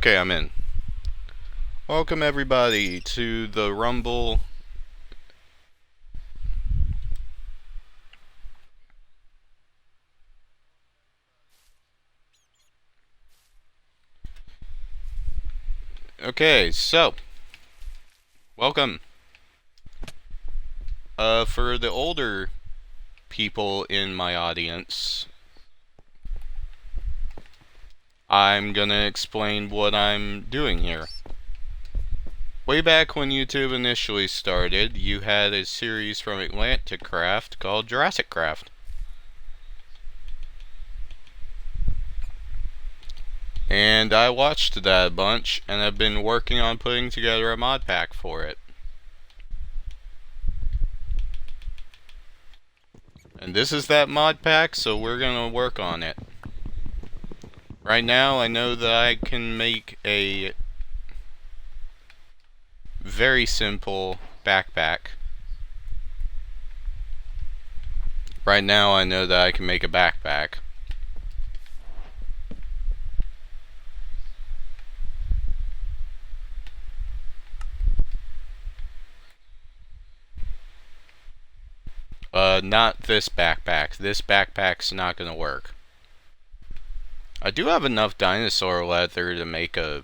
Okay, I'm in. Welcome everybody to the Rumble. Okay, so welcome. For the older people in my audience, I'm gonna explain what I'm doing here. Way back when YouTube initially started, you had a series from Atlantic Craft called Jurassic Craft. And I watched that a bunch, and I've been working on putting together a mod pack for it. And this is that mod pack, so we're gonna work on it. Right now, I know that I can make a very simple backpack. Right now, I know that I can make a backpack. Not this backpack. This backpack's not gonna work. I do have enough dinosaur leather to make a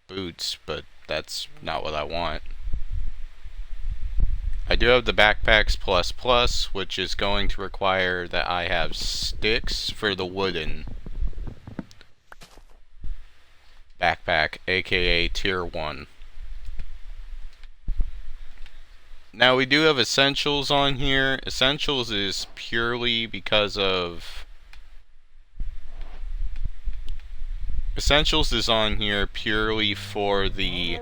boots, but that's not what I want. I do have the backpacks plus, which is going to require that I have sticks for the wooden backpack, aka tier 1. Now we do have essentials on here. Essentials is purely because of... Essentials is on here purely for the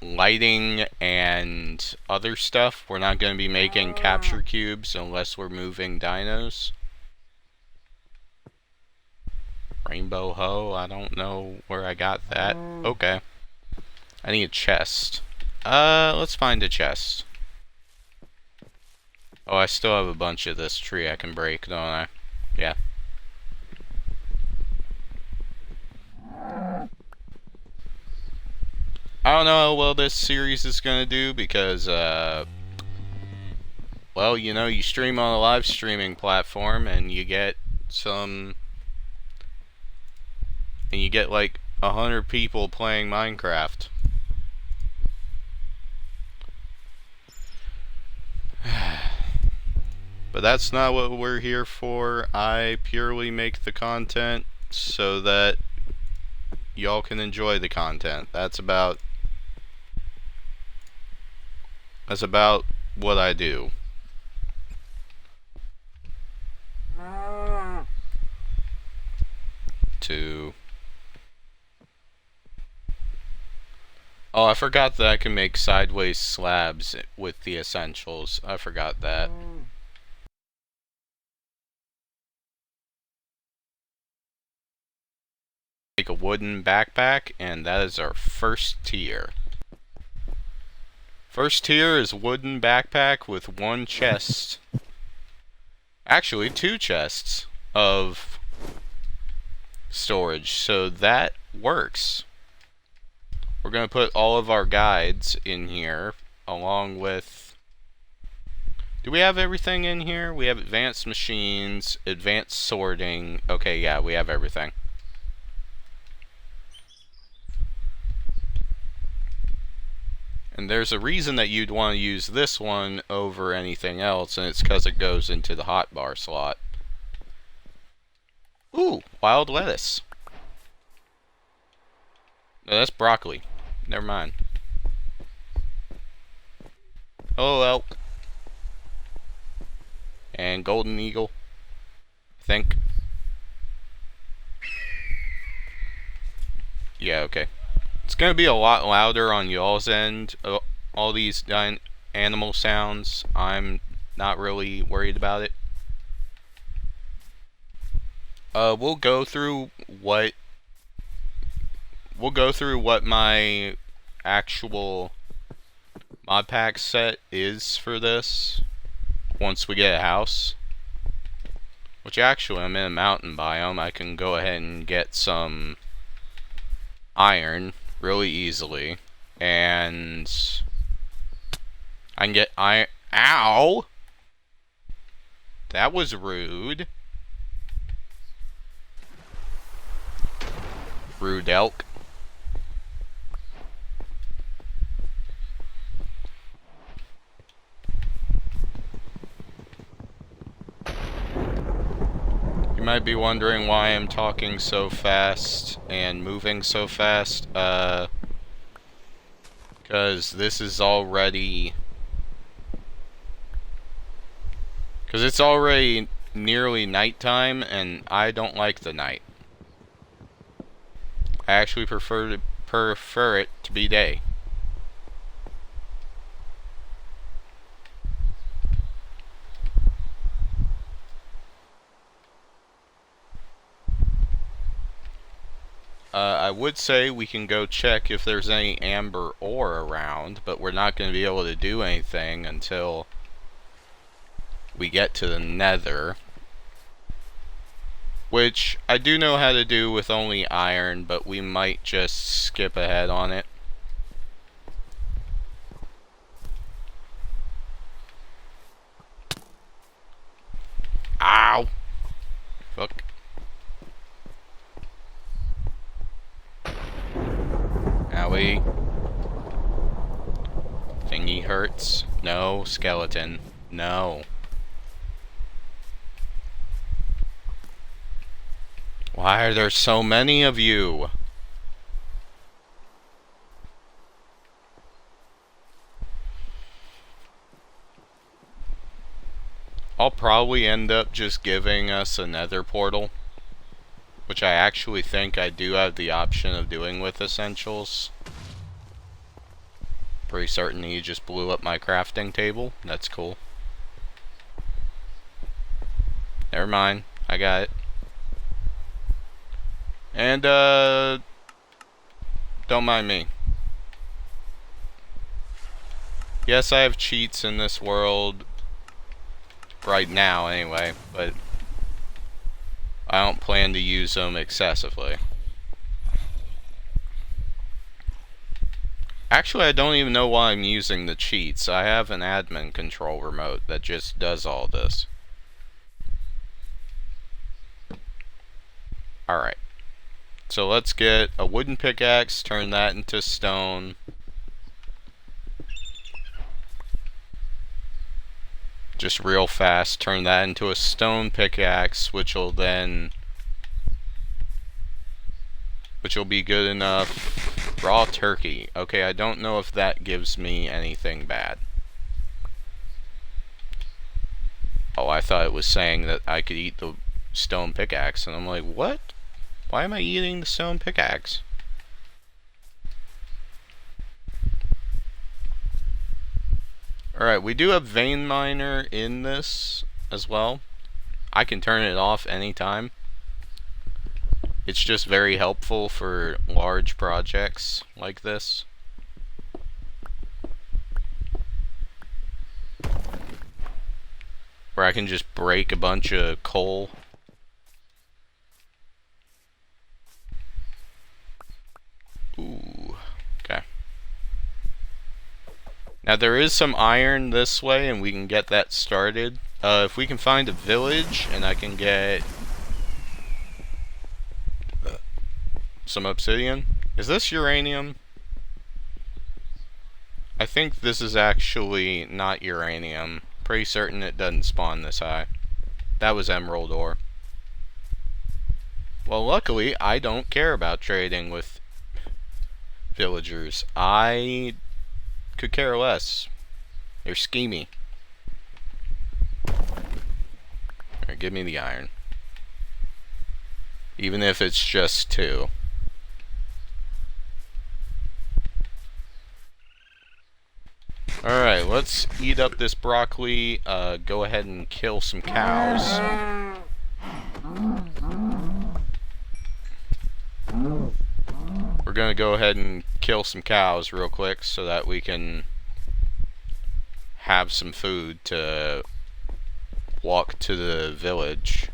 lighting and other stuff. We're not going to be making capture cubes unless we're moving dinos. Rainbow hoe, I don't know where I got that. Okay. I need a chest. Let's find a chest. Oh, I still have a bunch of this tree I can break, don't I? Yeah. I don't know how well this series is gonna do because, well, you know, you stream on a live streaming platform and you get some... And you get like 100 people playing Minecraft. But that's not what we're here for. I purely make the content so that y'all can enjoy the content. That's about what I do. Oh, I forgot that I can make sideways slabs with the essentials. I forgot that. Make a wooden backpack, and that is our first tier. First tier is wooden backpack with one chest. Actually, 2 chests of storage, so that works. We're going to put all of our guides in here, along with... Do we have everything in here? We have advanced machines, advanced sorting. Okay, yeah, we have everything. And there's a reason that you'd want to use this one over anything else, and it's because it goes into the hotbar slot. Ooh, wild lettuce. No, that's broccoli. Never mind. Hello, elk. And golden eagle, I think. Yeah, okay. It's gonna be a lot louder on y'all's end. All these animal sounds. I'm not really worried about it. We'll go through what my actual mod pack set is for this once we get a house. Which actually, I'm in a mountain biome. I can go ahead and get some iron really easily. And I can get iron. Ow! That was rude. Rude elk. You might be wondering why I'm talking so fast and moving so fast. Because this is already... Because it's already nearly nighttime, and I don't like the night. I actually prefer it to be day. I would say we can go check if there's any amber ore around, but we're not going to be able to do anything until we get to the nether. Which I do know how to do with only iron, but we might just skip ahead on it. Ow! Fuck. Owie. Thingy hurts. No, skeleton. No. Why are there so many of you? I'll probably end up just giving us a nether portal, which I actually think I do have the option of doing with essentials. Pretty certain he just blew up my crafting table. That's cool. Never mind. I got it. And, don't mind me. Yes, I have cheats in this world. Right now, anyway. But I don't plan to use them excessively. Actually, I don't even know why I'm using the cheats. I have an admin control remote that just does all this. Alright. So let's get a wooden pickaxe, turn that into stone. Just real fast, turn that into a stone pickaxe, which will be good enough. Raw turkey. Okay, I don't know if that gives me anything bad. Oh, I thought it was saying that I could eat the stone pickaxe, and I'm like, what? Why am I eating the stone pickaxe? Alright, we do have vein miner in this as well. I can turn it off anytime. It's just very helpful for large projects like this. Where I can just break a bunch of coal. Ooh, okay. Now there is some iron this way and we can get that started. If we can find a village and I can get some obsidian. Is this uranium? I think this is actually not uranium. Pretty certain it doesn't spawn this high. That was emerald ore. Well, luckily, I don't care about trading with villagers. I could care less. They're schemy. Alright, give me the iron. Even if it's just 2. Alright, let's eat up this broccoli, go ahead and kill some cows. We're gonna go ahead and kill some cows real quick so that we can have some food to walk to the village.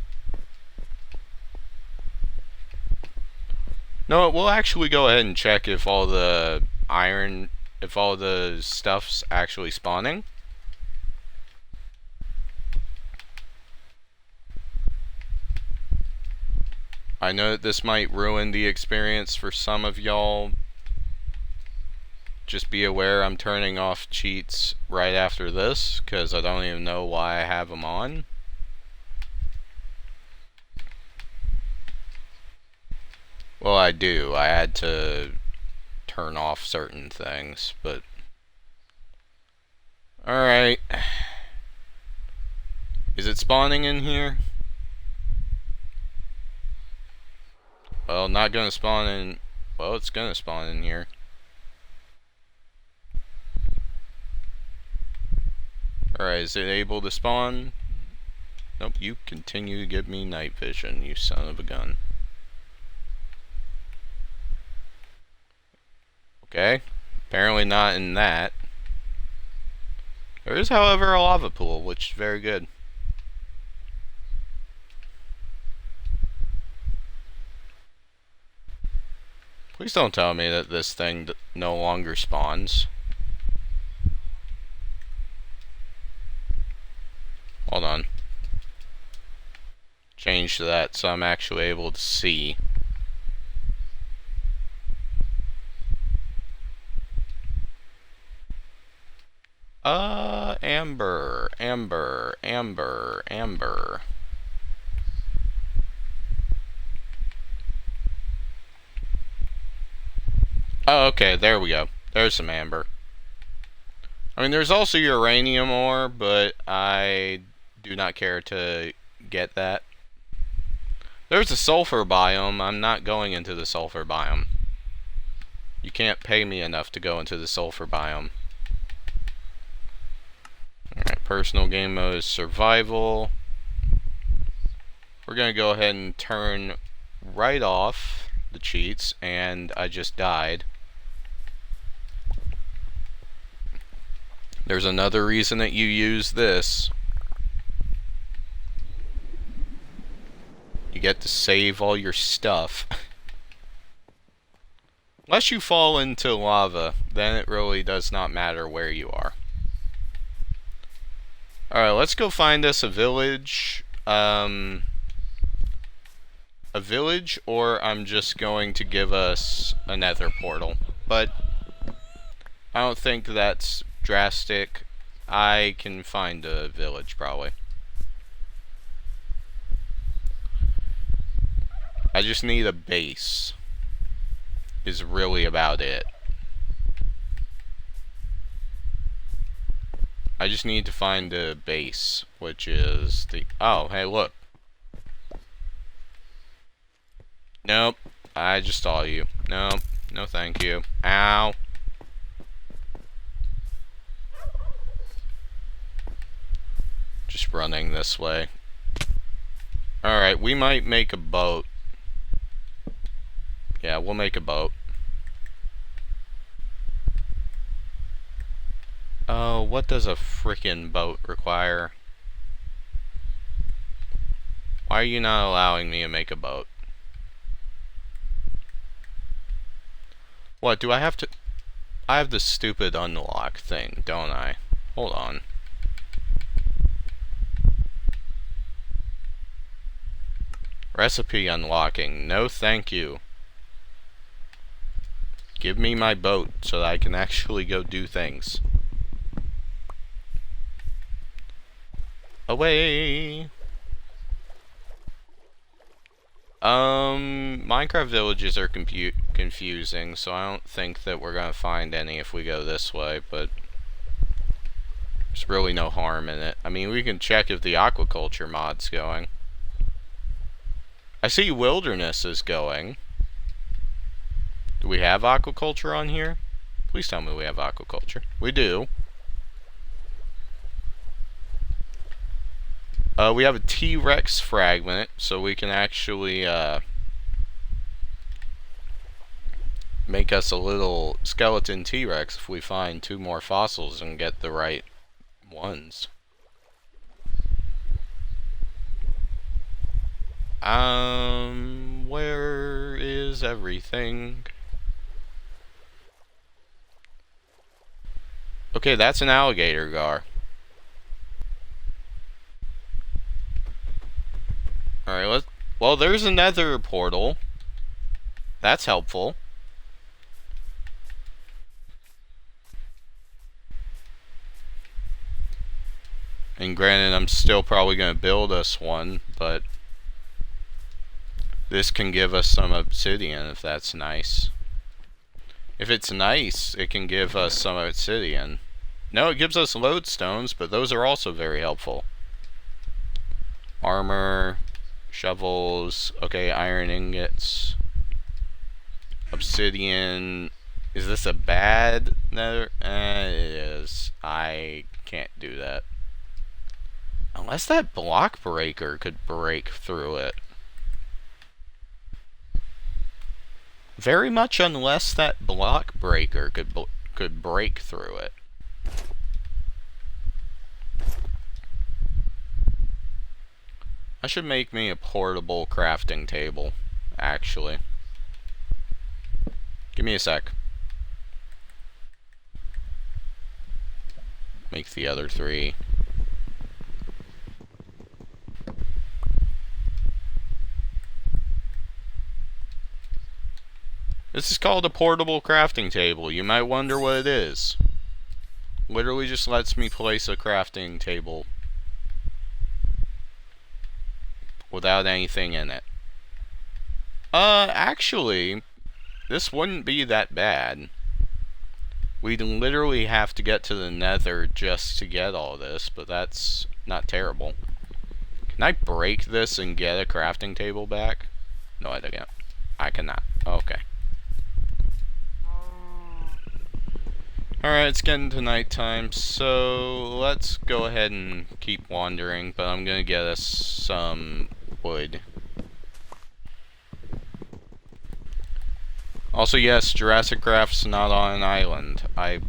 No, we'll actually go ahead and check if all the iron, if all the stuff's actually spawning. I know that this might ruin the experience for some of y'all. Just be aware I'm turning off cheats right after this, because I don't even know why I have them on. Well, I do. I had to turn off certain things, but... Alright. Is it spawning in here? Well, not gonna spawn in... Well, it's gonna spawn in here. Alright, is it able to spawn? Nope, you continue to give me night vision, you son of a gun. Okay, apparently not in that. There is, however, a lava pool, which is very good. Please don't tell me that this thing no longer spawns. Hold on. Change to that so I'm actually able to see. Amber, amber, amber, amber. Oh, okay, there we go. There's some amber. I mean, there's also uranium ore, but I do not care to get that. There's a sulfur biome. I'm not going into the sulfur biome. You can't pay me enough to go into the sulfur biome. Alright, personal game mode is survival. We're gonna go ahead and turn right off the cheats, and I just died. There's another reason that you use this. You get to save all your stuff. Unless you fall into lava, then it really does not matter where you are. Alright, let's go find us a village. A village, or I'm just going to give us a nether portal. But I don't think that's drastic. I can find a village, probably. I just need a base. Is really about it. I just need to find a base, which is the... Oh, hey, look. Nope. I just saw you. Nope. No thank you. Ow. Just running this way. Alright, we might make a boat. Yeah, we'll make a boat. Oh, what does a frickin' boat require? Why are you not allowing me to make a boat? What, do I have to... I have this stupid unlock thing, don't I? Hold on. Recipe unlocking. No thank you. Give me my boat so that I can actually go do things. Away! Minecraft villages are confusing, so I don't think that we're gonna find any if we go this way, but there's really no harm in it. I mean, we can check if the aquaculture mod's going. I see wilderness is going. Do we have aquaculture on here? Please tell me we have aquaculture. We do. We have a T-Rex fragment, so we can actually make us a little skeleton T-Rex if we find 2 more fossils and get the right ones. Where is is everything. Okay, that's an alligator gar. Alright, well, there's another portal. That's helpful. And granted, I'm still probably going to build us one, but this can give us some obsidian if that's nice. If it's nice, it can give us some obsidian. No, it gives us lodestones, but those are also very helpful. Armor, shovels, okay, iron ingots, obsidian. Is this a bad nether? It is. I can't do that. Unless that block breaker could break through it. Very much unless that block breaker could break through it. I should make me a portable crafting table, actually. Give me a sec. Make the other three. This is called a portable crafting table. You might wonder what it is. Literally just lets me place a crafting table without anything in it. Actually, this wouldn't be that bad. We'd literally have to get to the nether just to get all this, but that's not terrible. Can I break this and get a crafting table back? No, I can't. I cannot. Okay. Alright, it's getting to nighttime, so let's go ahead and keep wandering, but I'm gonna get us some wood. Also, yes, Jurassic Craft's not on an island. I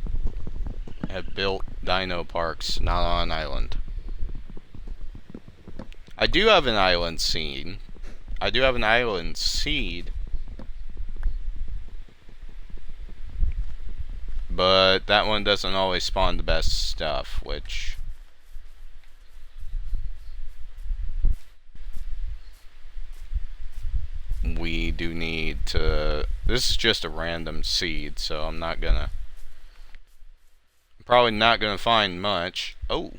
have built dino parks, not on an island. I do have an island seed. But that one doesn't always spawn the best stuff, which... we do need to... This is just a random seed, so I'm probably not gonna find much. Oh!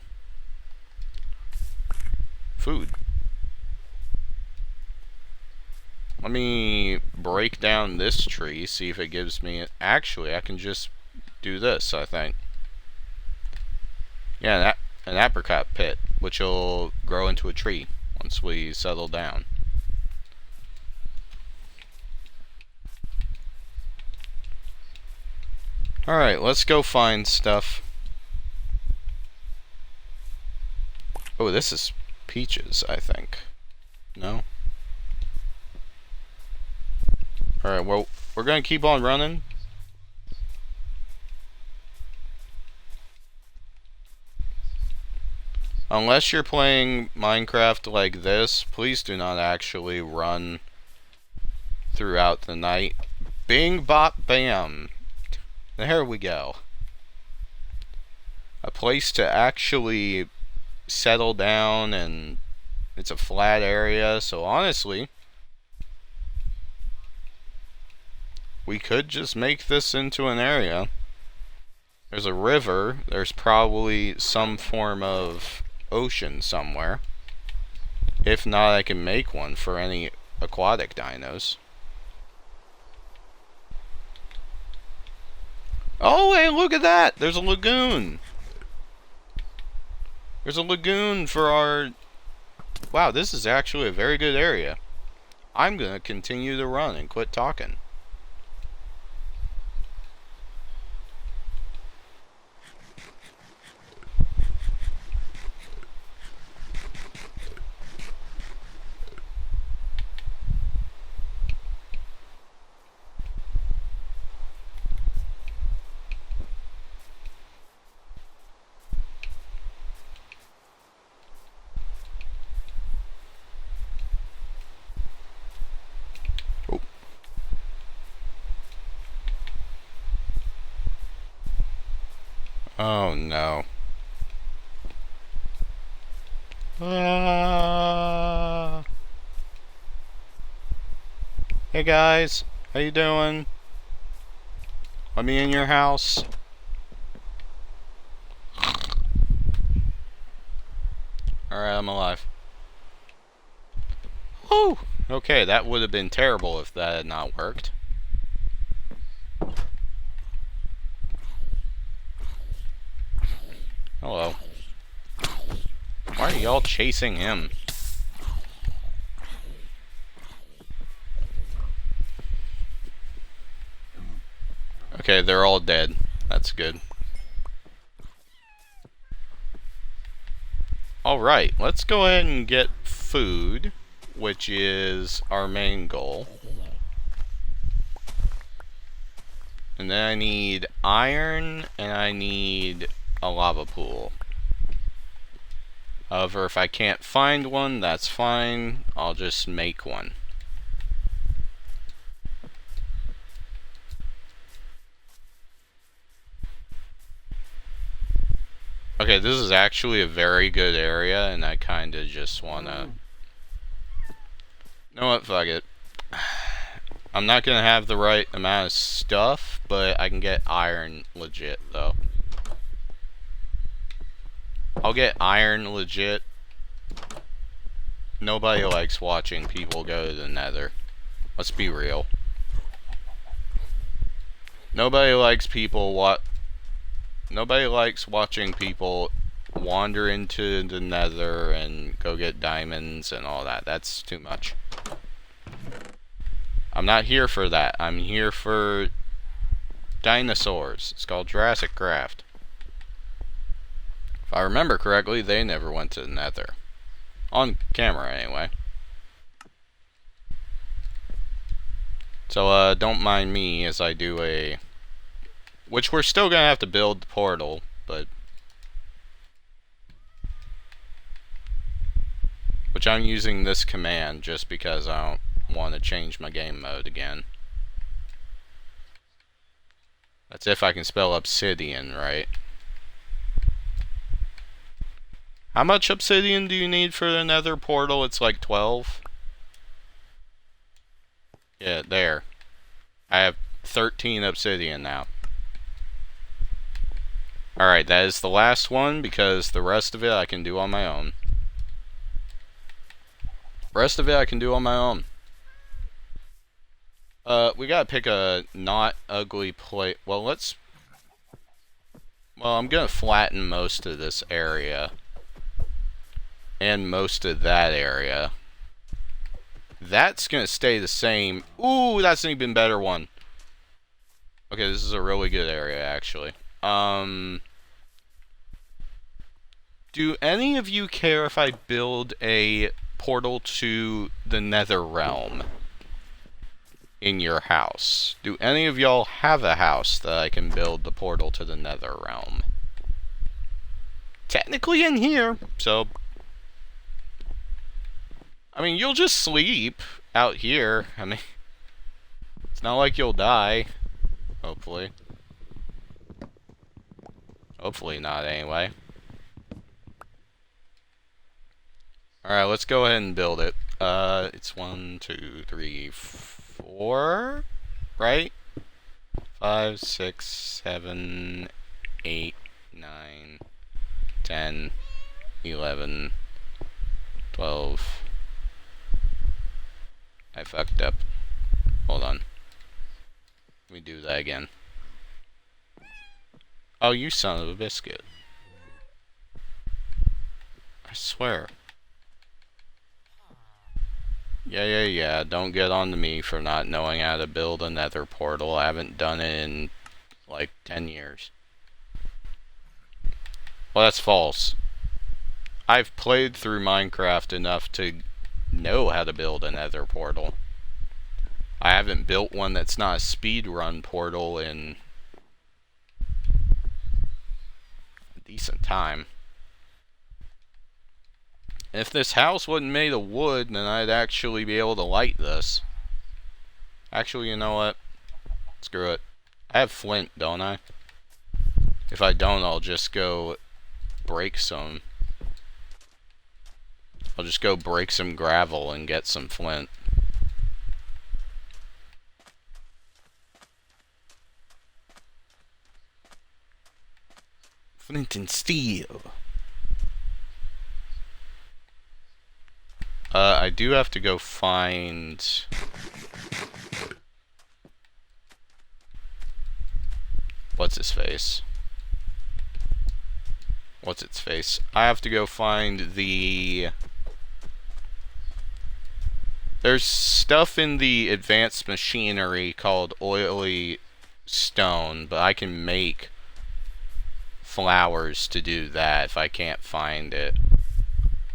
Food. Let me break down this tree, see if it gives me... Actually, I can just do this, I think. Yeah, an apricot pit, which will grow into a tree once we settle down. Alright, let's go find stuff. Oh, this is peaches, I think. No? Alright, well, we're gonna keep on running. Unless you're playing Minecraft like this, please do not actually run throughout the night. Bing, bop, bam. There we go. A place to actually settle down, and it's a flat area, so honestly, we could just make this into an area. There's a river, there's probably some form of ocean somewhere. If not, I can make one for any aquatic dinos. Oh, hey, look at that! There's a lagoon! There's a lagoon for our... Wow, this is actually a very good area. I'm gonna continue to run and quit talking. Oh no. Ah. Hey guys, how you doing? Let me in your house. Alright, I'm alive. Whew! Okay, that would have been terrible if that had not worked. Hello. Why are y'all chasing him? Okay, they're all dead. That's good. Alright, let's go ahead and get food, which is our main goal. And then I need iron, and I need a lava pool. However, if I can't find one, that's fine. I'll just make one. Okay, this is actually a very good area, and I kinda just wanna... You know what, fuck it. I'm not gonna have the right amount of stuff, but I can get iron legit, though. I'll get iron legit. Nobody likes watching people go to the nether. Let's be real. Nobody likes watching people wander into the nether and go get diamonds and all that. That's too much. I'm not here for that. I'm here for dinosaurs. It's called Jurassic Craft. If I remember correctly, they never went to the nether. On camera, anyway. So, don't mind me as I do a... Which we're still gonna have to build the portal, but... Which I'm using this command just because I don't want to change my game mode again. That's if I can spell obsidian, right? How much obsidian do you need for the nether portal? It's like 12. Yeah, there. I have 13 obsidian now. Alright, that is the last one because the rest of it I can do on my own. Rest of it I can do on my own. We gotta pick a not ugly place. Well, I'm gonna flatten most of this area. And most of that area. That's gonna stay the same. Ooh, that's an even better one. Okay, this is a really good area, actually. Do any of you care if I build a portal to the nether realm in your house? Do any of y'all have a house that I can build the portal to the nether realm? Technically in here, so... I mean, you'll just sleep out here. I mean, it's not like you'll die. Hopefully. Hopefully not, anyway. Alright, let's go ahead and build it. It's 1, 2, 3, 4, right? 5, 6, 7, 8, 9, 10, 11, 12. I fucked up. Hold on. Let me do that again. Oh, you son of a biscuit. I swear. Yeah. Don't get on to me for not knowing how to build a nether portal. I haven't done it in, like, 10 years. Well, that's false. I've played through Minecraft enough to know how to build a nether portal. I haven't built one that's not a speedrun portal in a decent time. If this house wasn't made of wood, then I'd actually be able to light this. Actually, you know what? Screw it. I have flint, don't I? If I don't, I'll just go break some. I'll just go break some gravel and get some flint. Flint and steel. I do have to go find... What's his face? What's its face? I have to go find the... There's stuff in the advanced machinery called oily stone, but I can make flowers to do that if I can't find it.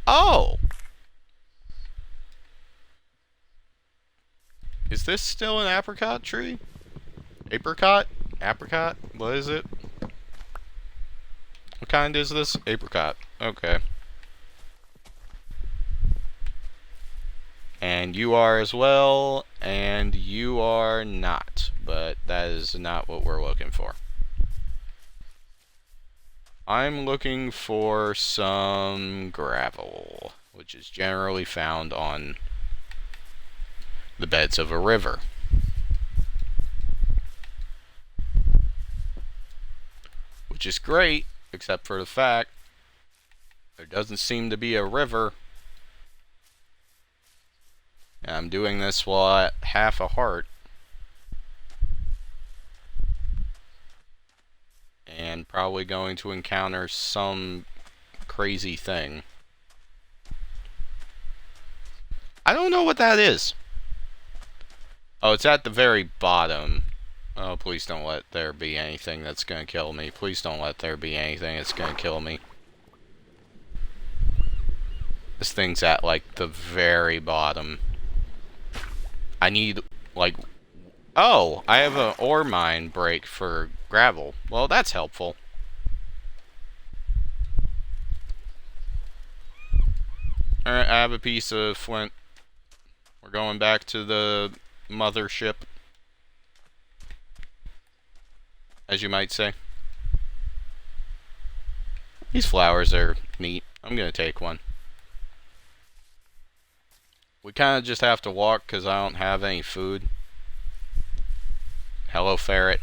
Oh! Is this still an apricot tree? Apricot? Apricot? What is it? What kind is this? Apricot. Okay. And you are as well, and you are not. But that is not what we're looking for. I'm looking for some gravel, which is generally found on the beds of a river. Which is great, except for the fact there doesn't seem to be a river. And I'm doing this while at half a heart. And probably going to encounter some crazy thing. I don't know what that is. Oh, it's at the very bottom. Oh, please don't let there be anything that's gonna kill me. Please don't let there be anything that's gonna kill me. This thing's at, like, the very bottom. I need, like... Oh! I have an ore mine break for gravel. Well, that's helpful. Alright, I have a piece of flint. We're going back to the mothership, as you might say. These flowers are neat. I'm gonna take one. We kind of just have to walk because I don't have any food. Hello, ferret.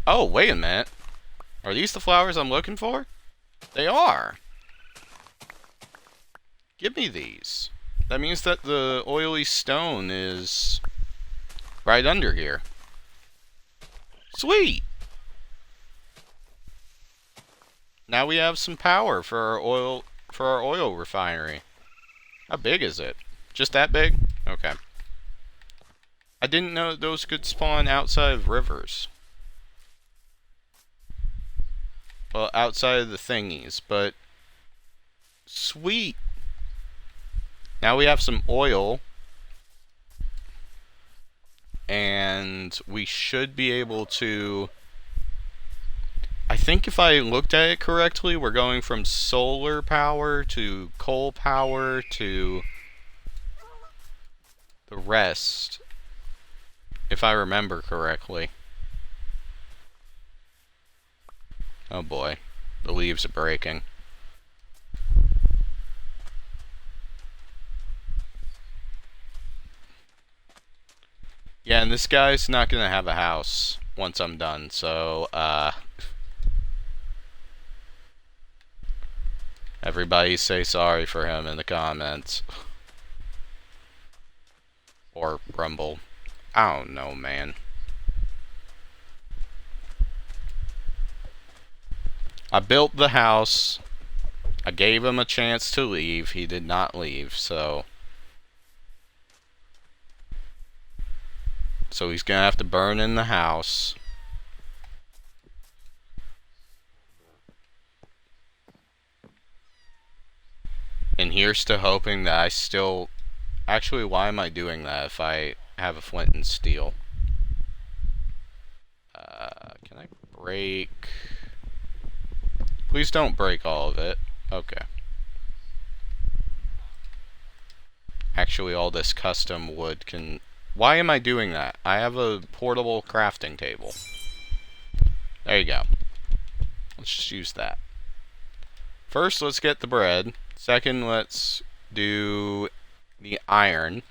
Oh, wait a minute. Are these the flowers I'm looking for? They are. Give me these. That means that the oily stone is right under here. Sweet! Now we have some power for our oil refinery. How big is it? Just that big? Okay. I didn't know that those could spawn outside of rivers. Well, outside of the thingies, but sweet. Now we have some oil, and we should be able to... I think if I looked at it correctly, we're going from solar power to coal power to the rest, if I remember correctly. Oh boy, the leaves are breaking. Yeah, and this guy's not gonna have a house once I'm done, so, everybody say sorry for him in the comments. Or rumble. I don't know, man. I built the house. I gave him a chance to leave. He did not leave, so... So he's gonna have to burn in the house. And here's to hoping that I still... Actually, why am I doing that if I have a flint and steel? Can I break... Please don't break all of it. Okay. Actually, all this custom wood can... Why am I doing that? I have a portable crafting table. There you go. Let's just use that. First, let's get the bread. Second, let's do the iron.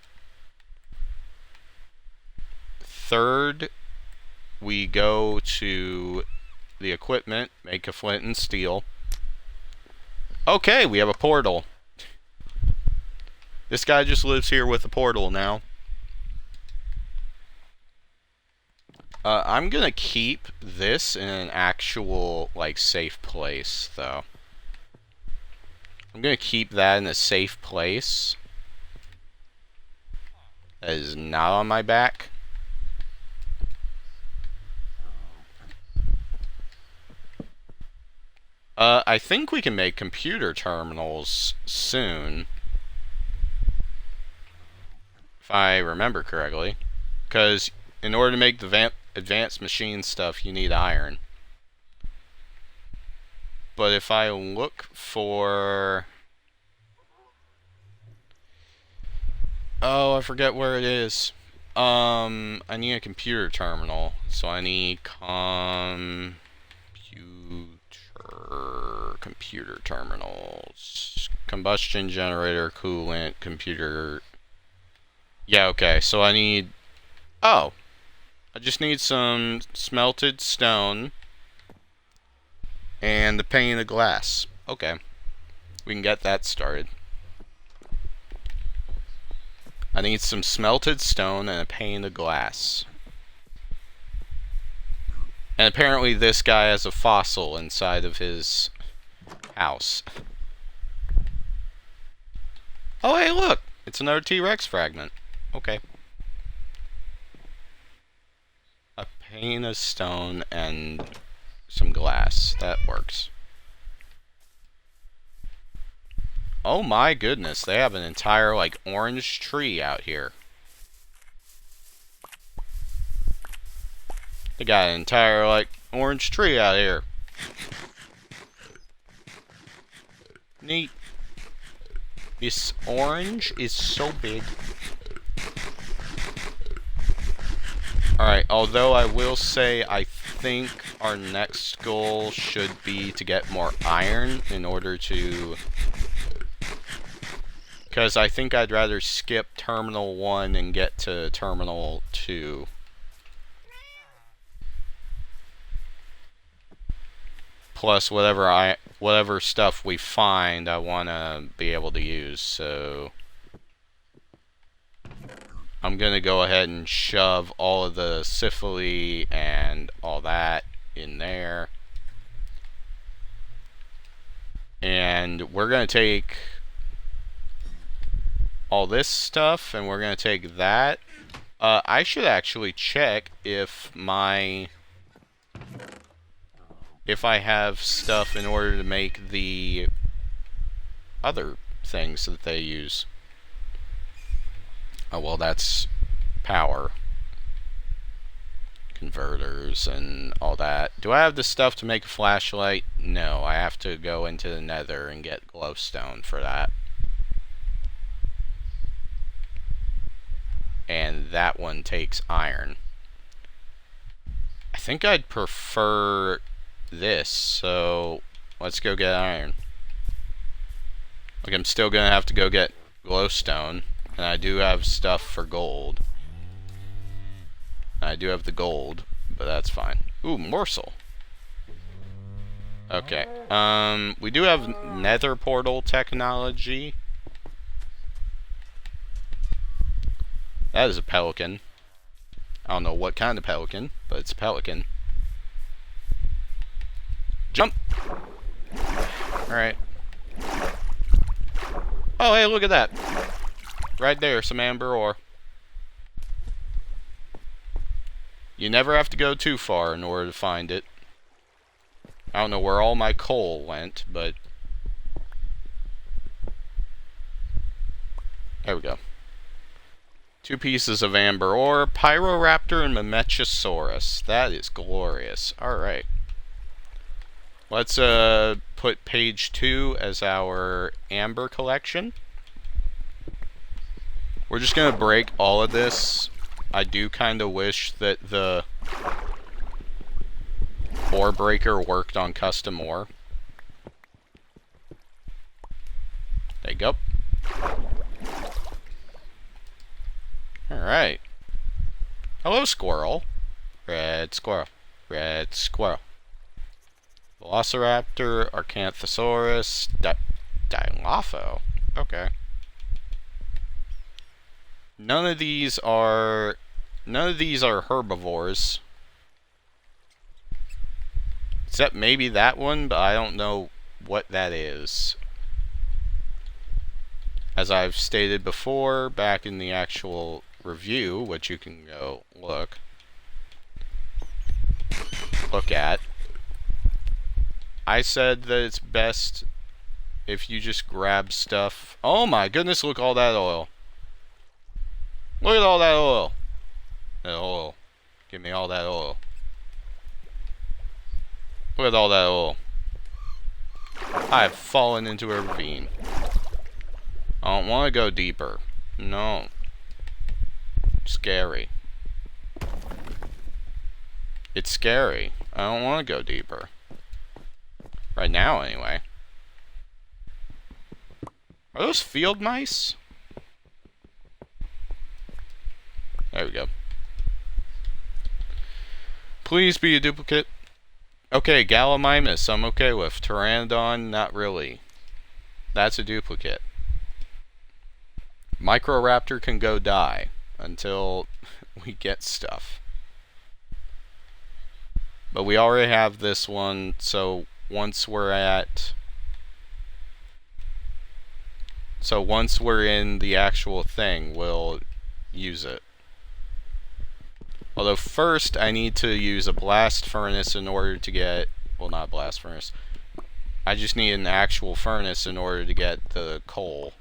Third, we go to the equipment, make a flint and steel. Okay, we have a portal. This guy just lives here with a portal now. I'm gonna keep this in an actual, like, safe place, though. I'm gonna keep that in a safe place. That is not on my back. I think we can make computer terminals soon. If I remember correctly. Because in order to make the advanced machine stuff, you need iron. But if I look for... Oh, I forget where it is. I need a computer terminal. So I need computer terminals. Combustion generator, coolant, computer... Yeah, okay, so I need... Oh! I just need some smelted stone and the pane of glass. Okay. We can get that started. I need some smelted stone and a pane of glass. And apparently this guy has a fossil inside of his house. Oh, hey, look! It's another T-Rex fragment. Okay. A pane of stone and some glass. That works. Oh my goodness, they have an entire, like, orange tree out here. They got an entire, like, orange tree out here. Neat. This orange is so big. Alright, although I will say I think our next goal should be to get more iron in order to... Because I think I'd rather skip Terminal 1 and get to Terminal 2. Plus whatever stuff we find I want to be able to use, so... I'm gonna go ahead and shove all of the syphily and all that in there. And we're gonna take all this stuff and we're gonna take that. I should actually check if I have stuff in order to make the other things that they use. Oh, well, that's power. Converters and all that. Do I have the stuff to make a flashlight? No, I have to go into the nether and get glowstone for that. And that one takes iron. I think I'd prefer this, so let's go get iron. Like, I'm still gonna have to go get glowstone. And I do have stuff for gold. I do have the gold, but that's fine. Ooh, morsel. Okay. We do have nether portal technology. That is a pelican. I don't know what kind of pelican, but it's a pelican. Jump! Alright. Oh, hey, look at that. Right there, some amber ore. You never have to go too far in order to find it. I don't know where all my coal went, but... There we go. 2 pieces of amber ore, Pyroraptor and Mamenchosaurus. That is glorious. Alright. Let's put page 2 as our amber collection. We're just gonna break all of this. I do kind of wish that the ore breaker worked on custom ore. There you go. Alright. Hello, squirrel. Red squirrel. Red squirrel. Velociraptor, Arcanthosaurus, Dilopho. Okay. None of these are herbivores. Except maybe that one, but I don't know what that is. As I've stated before, back in the actual review, which you can go look at, I said that it's best if you just grab stuff. Oh my goodness, look at all that oil. Look at all that oil. That oil. Give me all that oil. Look at all that oil. I have fallen into a ravine. I don't want to go deeper. No. Scary. It's scary. I don't want to go deeper. Right now, anyway. Are those field mice? There we go. Please be a duplicate. Okay, Gallimimus, I'm okay with. Pteranodon, not really. That's a duplicate. Microraptor can go die until we get stuff. But we already have this one, so once we're in the actual thing, we'll use it. Although first I need to use a blast furnace in order to get, well, not a blast furnace. I just need an actual furnace in order to get the coal.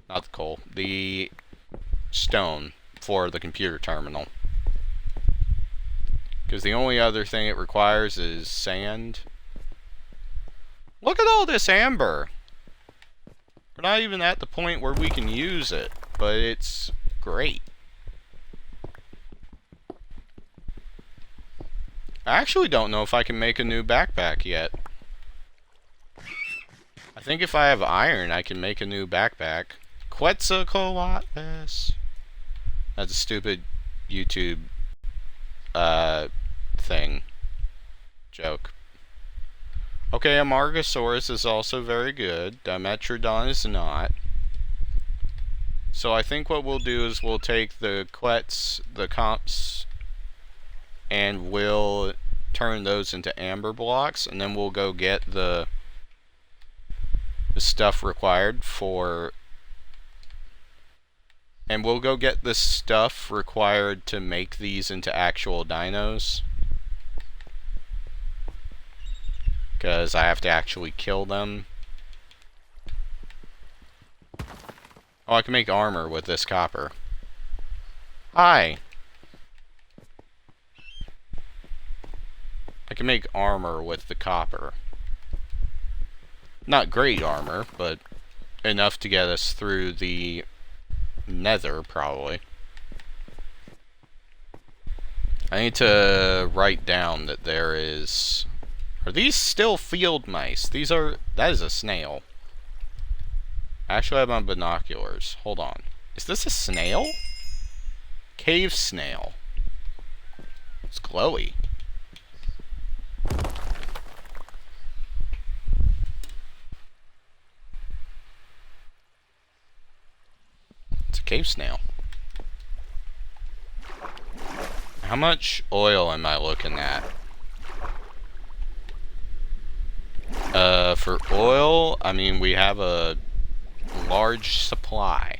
Not the coal, the stone for the computer terminal. Because the only other thing it requires is sand. Look at all this amber! We're not even at the point where we can use it, but it's great. I actually don't know if I can make a new backpack yet. I think if I have iron, I can make a new backpack. Quetzalcoatlus. That's a stupid YouTube thing. Joke. Okay, Amargasaurus is also very good. Dimetrodon is not. So I think what we'll do is we'll take the Quetz, the comps, and we'll turn those into amber blocks, and then we'll go get the stuff required for, and we'll go get the stuff required to make these into actual dinos, because I have to actually kill them. Oh, I can make armor with this copper. Hi! I can make armor with the copper. Not great armor, but enough to get us through the nether, probably. I need to write down that there is... Are these still field mice? These are... That is a snail. I actually have my binoculars. Hold on. Is this a snail? Cave snail. It's glowy. It's a cave snail. How much oil am I looking at? For oil, I mean, we have a large supply.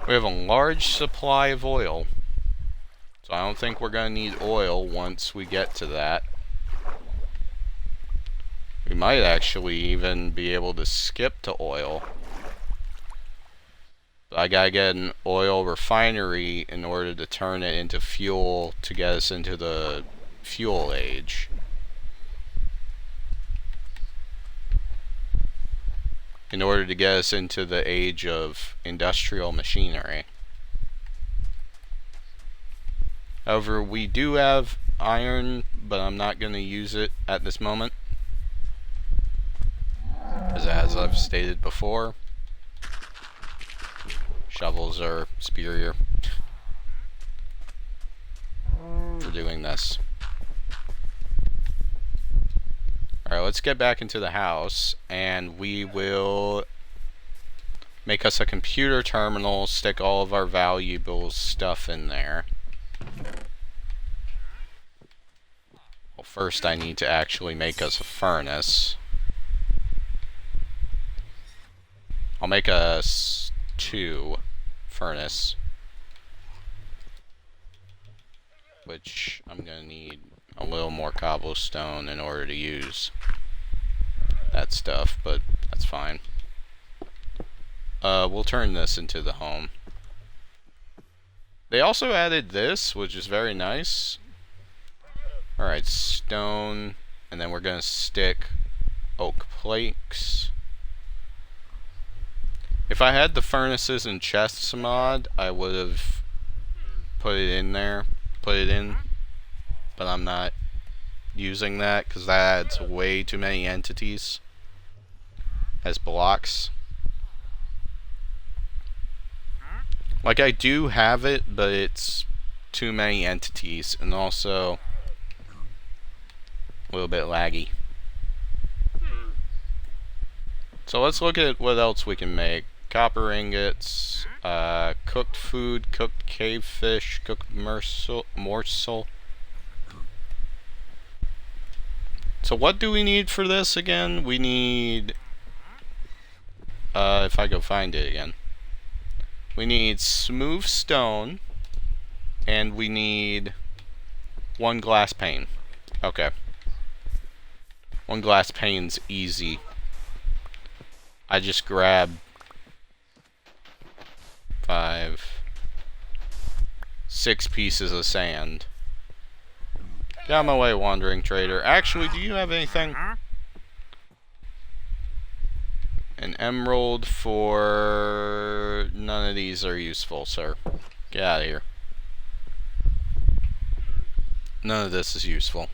We have a large supply of oil. So I don't think we're going to need oil once we get to that. We might actually even be able to skip to oil. But I gotta get an oil refinery in order to turn it into fuel to get us into the fuel age. In order to get us into the age of industrial machinery. However, we do have iron, but I'm not going to use it at this moment. Because as I've stated before, shovels are superior for doing this. Alright, let's get back into the house, and we will make us a computer terminal, stick all of our valuable stuff in there. Well, first I need to actually make us a furnace. I'll make us 2 furnace, which I'm gonna need a little more cobblestone in order to use that stuff, but that's fine. We'll turn this into the home. They also added this, which is very nice. Alright, stone, and then we're gonna stick oak planks. If I had the furnaces and chests mod, I would have put it in, but I'm not using that because that adds way too many entities as blocks. Like, I do have it, but it's too many entities, and also a little bit laggy. So let's look at what else we can make. Copper ingots, cooked food, cooked cave fish, cooked morsel. So what do we need for this again? We need, if I go find it again. We need smooth stone, and we need 1 glass pane. Okay. 1 glass pane's easy. I just grab 6 pieces of sand. Get out of my way, wandering trader. Actually, do you have anything? An emerald for... None of these are useful, sir. Get out of here. None of this is useful.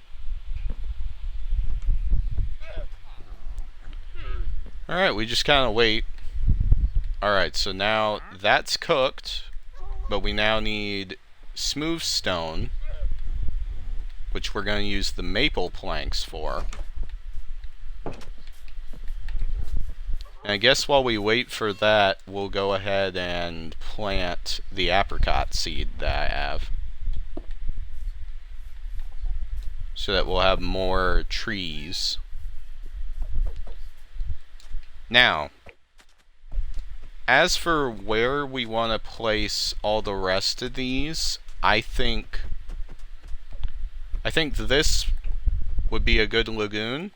Alright, we just kind of wait. Alright, so now that's cooked, but we now need smooth stone, which we're going to use the maple planks for. And I guess while we wait for that, we'll go ahead and plant the apricot seed that I have, so that we'll have more trees. Now, as for where we want to place all the rest of these, I think this would be a good lagoon,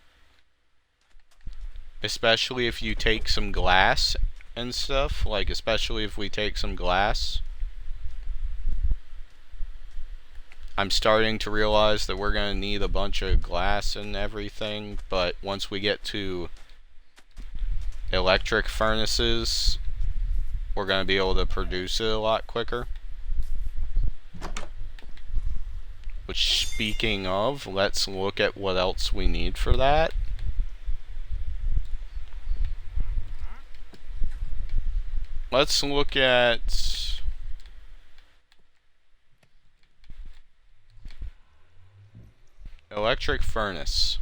especially if you take some glass and stuff, like especially if we take some glass. I'm starting to realize that we're going to need a bunch of glass and everything, but once we get to electric furnaces, we're going to be able to produce it a lot quicker. Which, speaking of, let's look at what else we need for that. Let's look at electric furnace.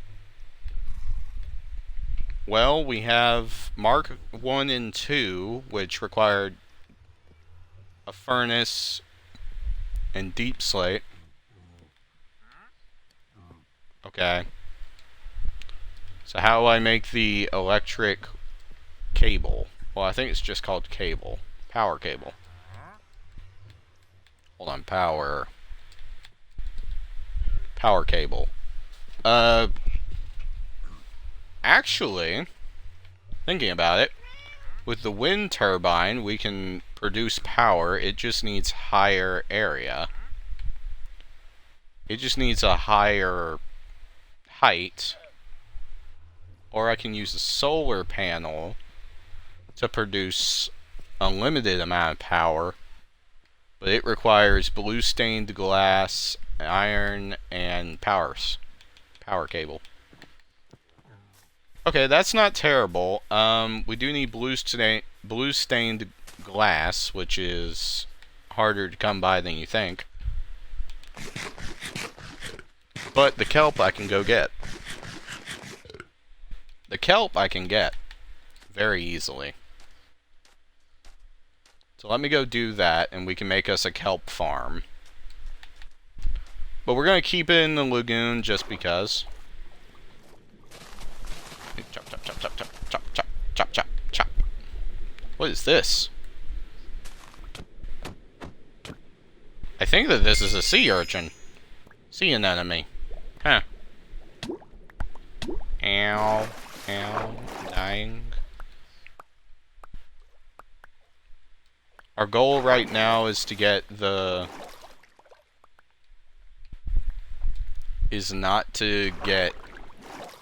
Well, we have Mark 1 and 2, which required a furnace and deep slate. Okay. So how do I make the electric cable? Well, I think it's just called cable. Power cable. Hold on, power cable. Actually, thinking about it, with the wind turbine, we can produce power. It just needs higher area. It just needs a higher height. Or I can use a solar panel to produce unlimited amount of power, but But it requires blue stained glass, iron, and power cable. Okay, that's not terrible. We do need blue stained glass, which is harder to come by than you think. But the kelp I can go get. The kelp I can get very easily. So let me go do that, and we can make us a kelp farm. But we're going to keep it in the lagoon just because. Chop, chop, chop, chop, chop, chop, chop, chop, chop, chop. What is this? I think that this is a sea urchin. Sea anemone. Huh. Ow. Ow. Dying. Our goal right now is to get the... is not to get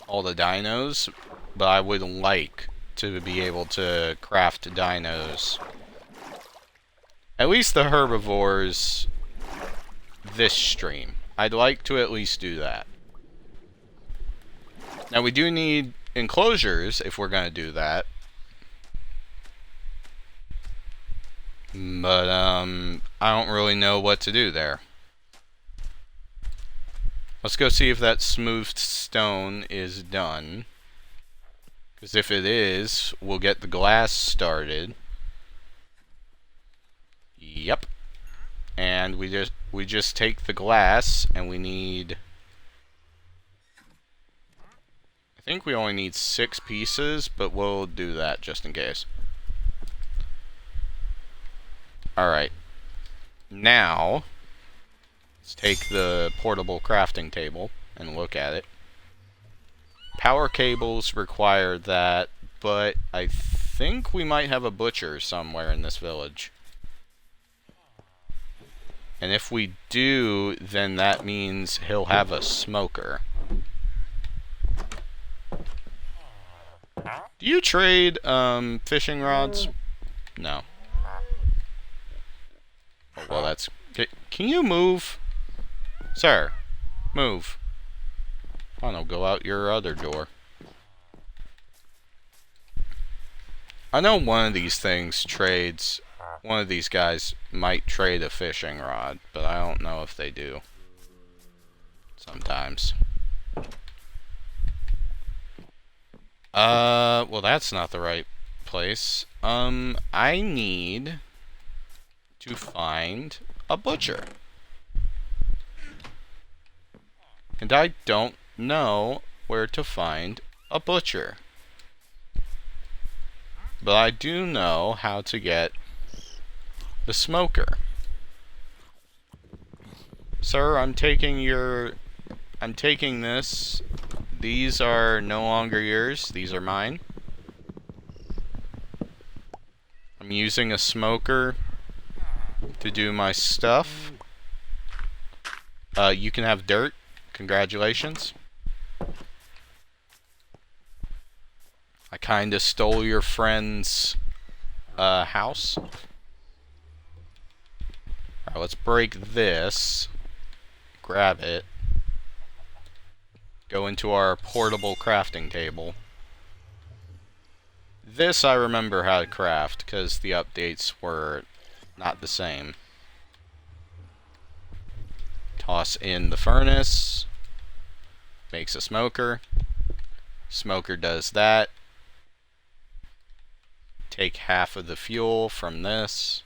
all the dinos, but I would like to be able to craft dinos. At least the herbivores this stream. I'd like to at least do that. Now we do need enclosures if we're going to do that. But, I don't really know what to do there. Let's go see if that smoothed stone is done. Because if it is, we'll get the glass started. Yep. And we just take the glass, and we need... I think we only need 6 pieces, but we'll do that just in case. Alright. Now, let's take the portable crafting table and look at it. Power cables require that, but I think we might have a butcher somewhere in this village. And if we do, then that means he'll have a smoker. Do you trade fishing rods? No. Oh, well, that's... Can you move? Sir, move. I don't know, go out your other door. I know one of these things trades... One of these guys might trade a fishing rod, but I don't know if they do. Sometimes. Well, that's not the right place. I need to find a butcher. And I don't know where to find a butcher. But I do know how to get the smoker. Sir, I'm taking this. These are no longer yours. These are mine. I'm using a smoker to do my stuff. You can have dirt. Congratulations. I kinda stole your friend's house. Alright, let's break this. Grab it. Go into our portable crafting table. This I remember how to craft, because the updates were not the same. Toss in the furnace. Makes a smoker. Smoker does that. Take half of the fuel from this.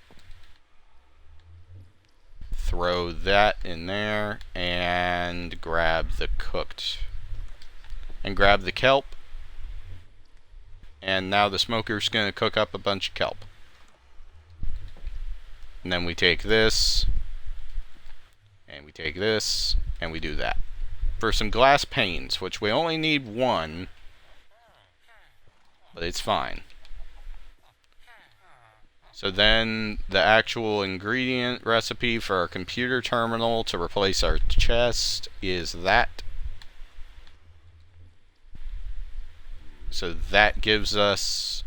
Throw that in there. And grab the cooked. And grab the kelp. And now the smoker's going to cook up a bunch of kelp. And then we take this. And we take this. And we do that. For some glass panes, which we only need 1. But it's fine. So then the actual ingredient recipe for our computer terminal to replace our chest is that. So that gives us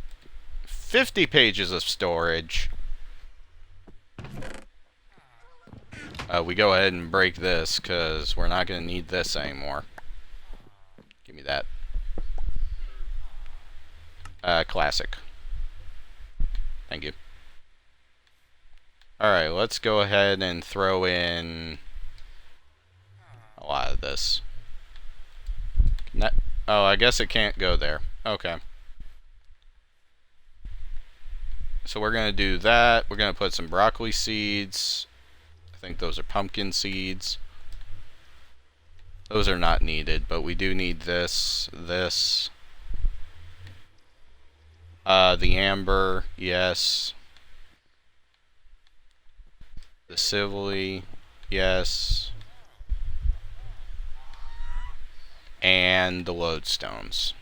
50 pages of storage. We go ahead and break this, because we're not going to need this anymore. Give me that. Classic. Thank you. Alright, let's go ahead and throw in a lot of this. Oh, I guess it can't go there. Okay. So we're going to do that. We're going to put some broccoli seeds. I think those are pumpkin seeds. Those are not needed, but we do need this, this. The amber, yes. The civilly, yes. And the lodestones.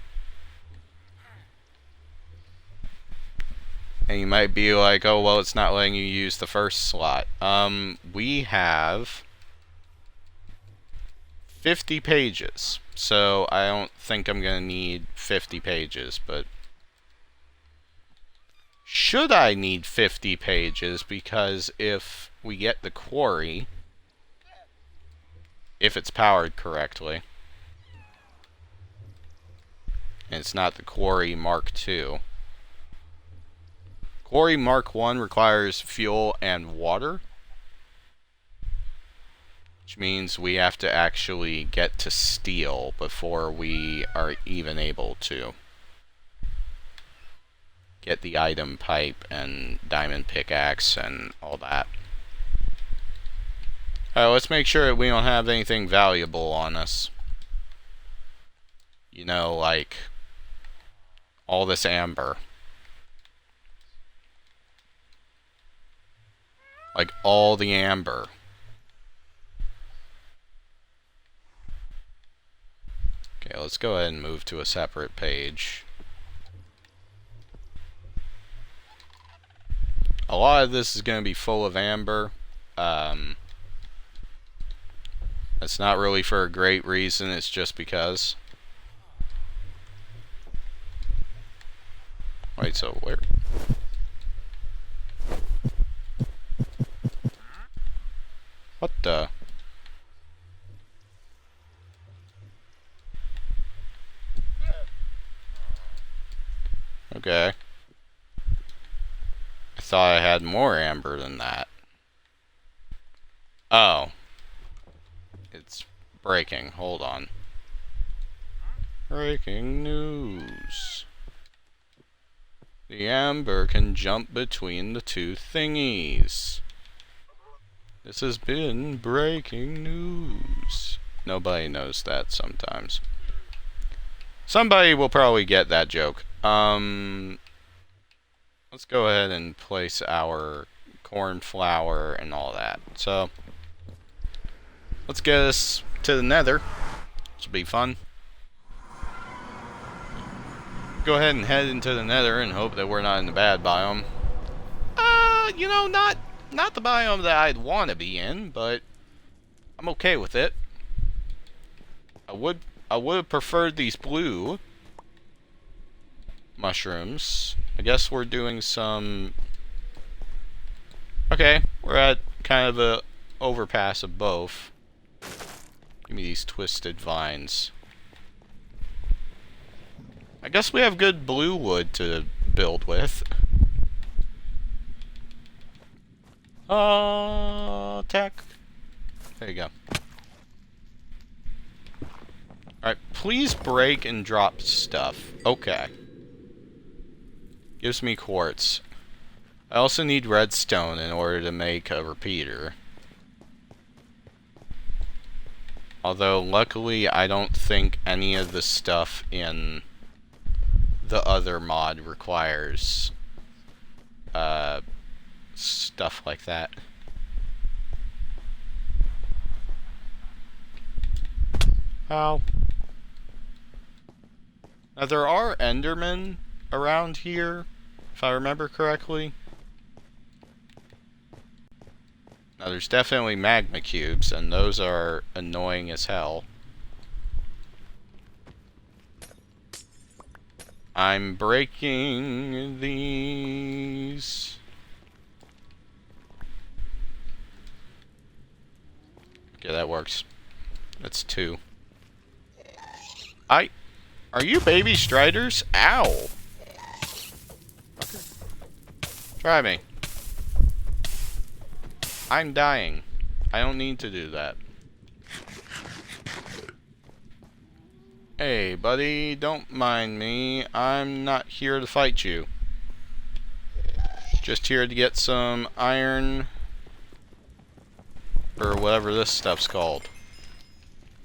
And you might be like, oh, well, it's not letting you use the first slot. We have 50 pages. So I don't think I'm going to need 50 pages, but should I need 50 pages? Because if we get the quarry, if it's powered correctly, and it's not the quarry Mark II. Quarry Mark I requires fuel and water, which means we have to actually get to steel before we are even able to get the item pipe and diamond pickaxe and all that. Alright, let's make sure that we don't have anything valuable on us. You know, like all this amber. Like all the amber. Okay, let's go ahead and move to a separate page. A lot of this is going to be full of amber. It's not really for a great reason, it's just because. Wait, so where? What the? Okay. I thought I had more amber than that. Oh. It's breaking. Hold on. Breaking news. The amber can jump between the two thingies. This has been breaking news. Nobody knows that sometimes. Somebody will probably get that joke. Let's go ahead and place our corn flour and all that. So, let's get us to the nether. This will be fun. Go ahead and head into the nether and hope that we're not in the bad biome. You know, not the biome that I'd want to be in, but I'm okay with it. I would have preferred these blue mushrooms. I guess we're doing some... Okay, we're at kind of a overpass of both. Give me these twisted vines. I guess we have good blue wood to build with. Tech. There you go. Alright, please break and drop stuff. Okay. Gives me quartz. I also need redstone in order to make a repeater. Although, luckily, I don't think any of the stuff in the other mod requires stuff like that. Ow. Now, there are Endermen around here, if I remember correctly. Now, there's definitely magma cubes, and those are annoying as hell. I'm breaking these. Okay, that works. That's 2. Are you baby striders? Ow! Try me. I'm dying. I don't need to do that. Hey, buddy, don't mind me. I'm not here to fight you. Just here to get some iron. Or whatever this stuff's called.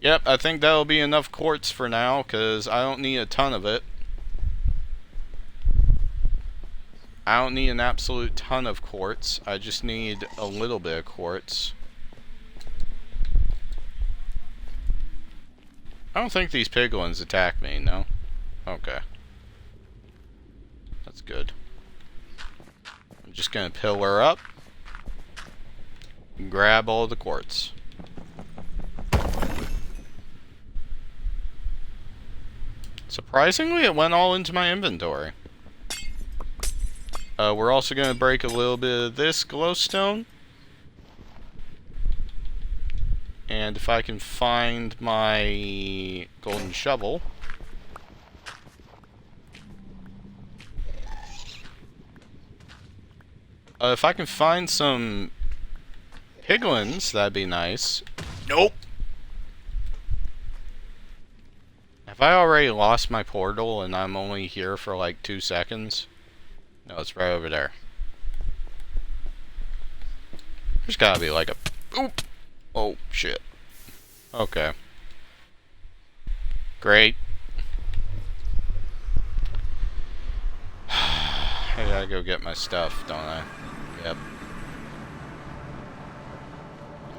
Yep, I think that'll be enough quartz for now, because I don't need a ton of it. I don't need an absolute ton of quartz. I just need a little bit of quartz. I don't think these piglins attack me, no? Okay. That's good. I'm just gonna pillar up. And grab all the quartz. Surprisingly, it went all into my inventory. We're also going to break a little bit of this glowstone. And if I can find my golden shovel. If I can find some piglins, that'd be nice. Nope. Have I already lost my portal and I'm only here for like 2 seconds? No, it's right over there. There's gotta be like a... Oop! Oh, shit. Okay. Great. I gotta go get my stuff, don't I? Yep.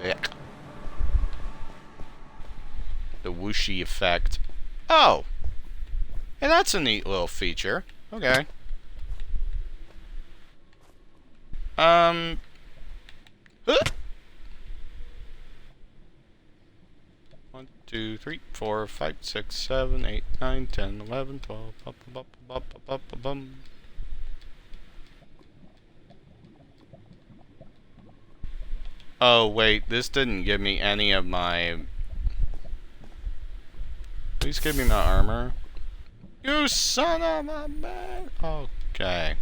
Yuck. The whooshy effect. Oh! Hey, that's a neat little feature. Okay. Huh? 1, 2, 3, 4, 5, 6, 7, 8, 9, 10, 11, 12, bum. Oh, wait, this didn't give me any of my... Please give me my armor. You son of a man! Okay.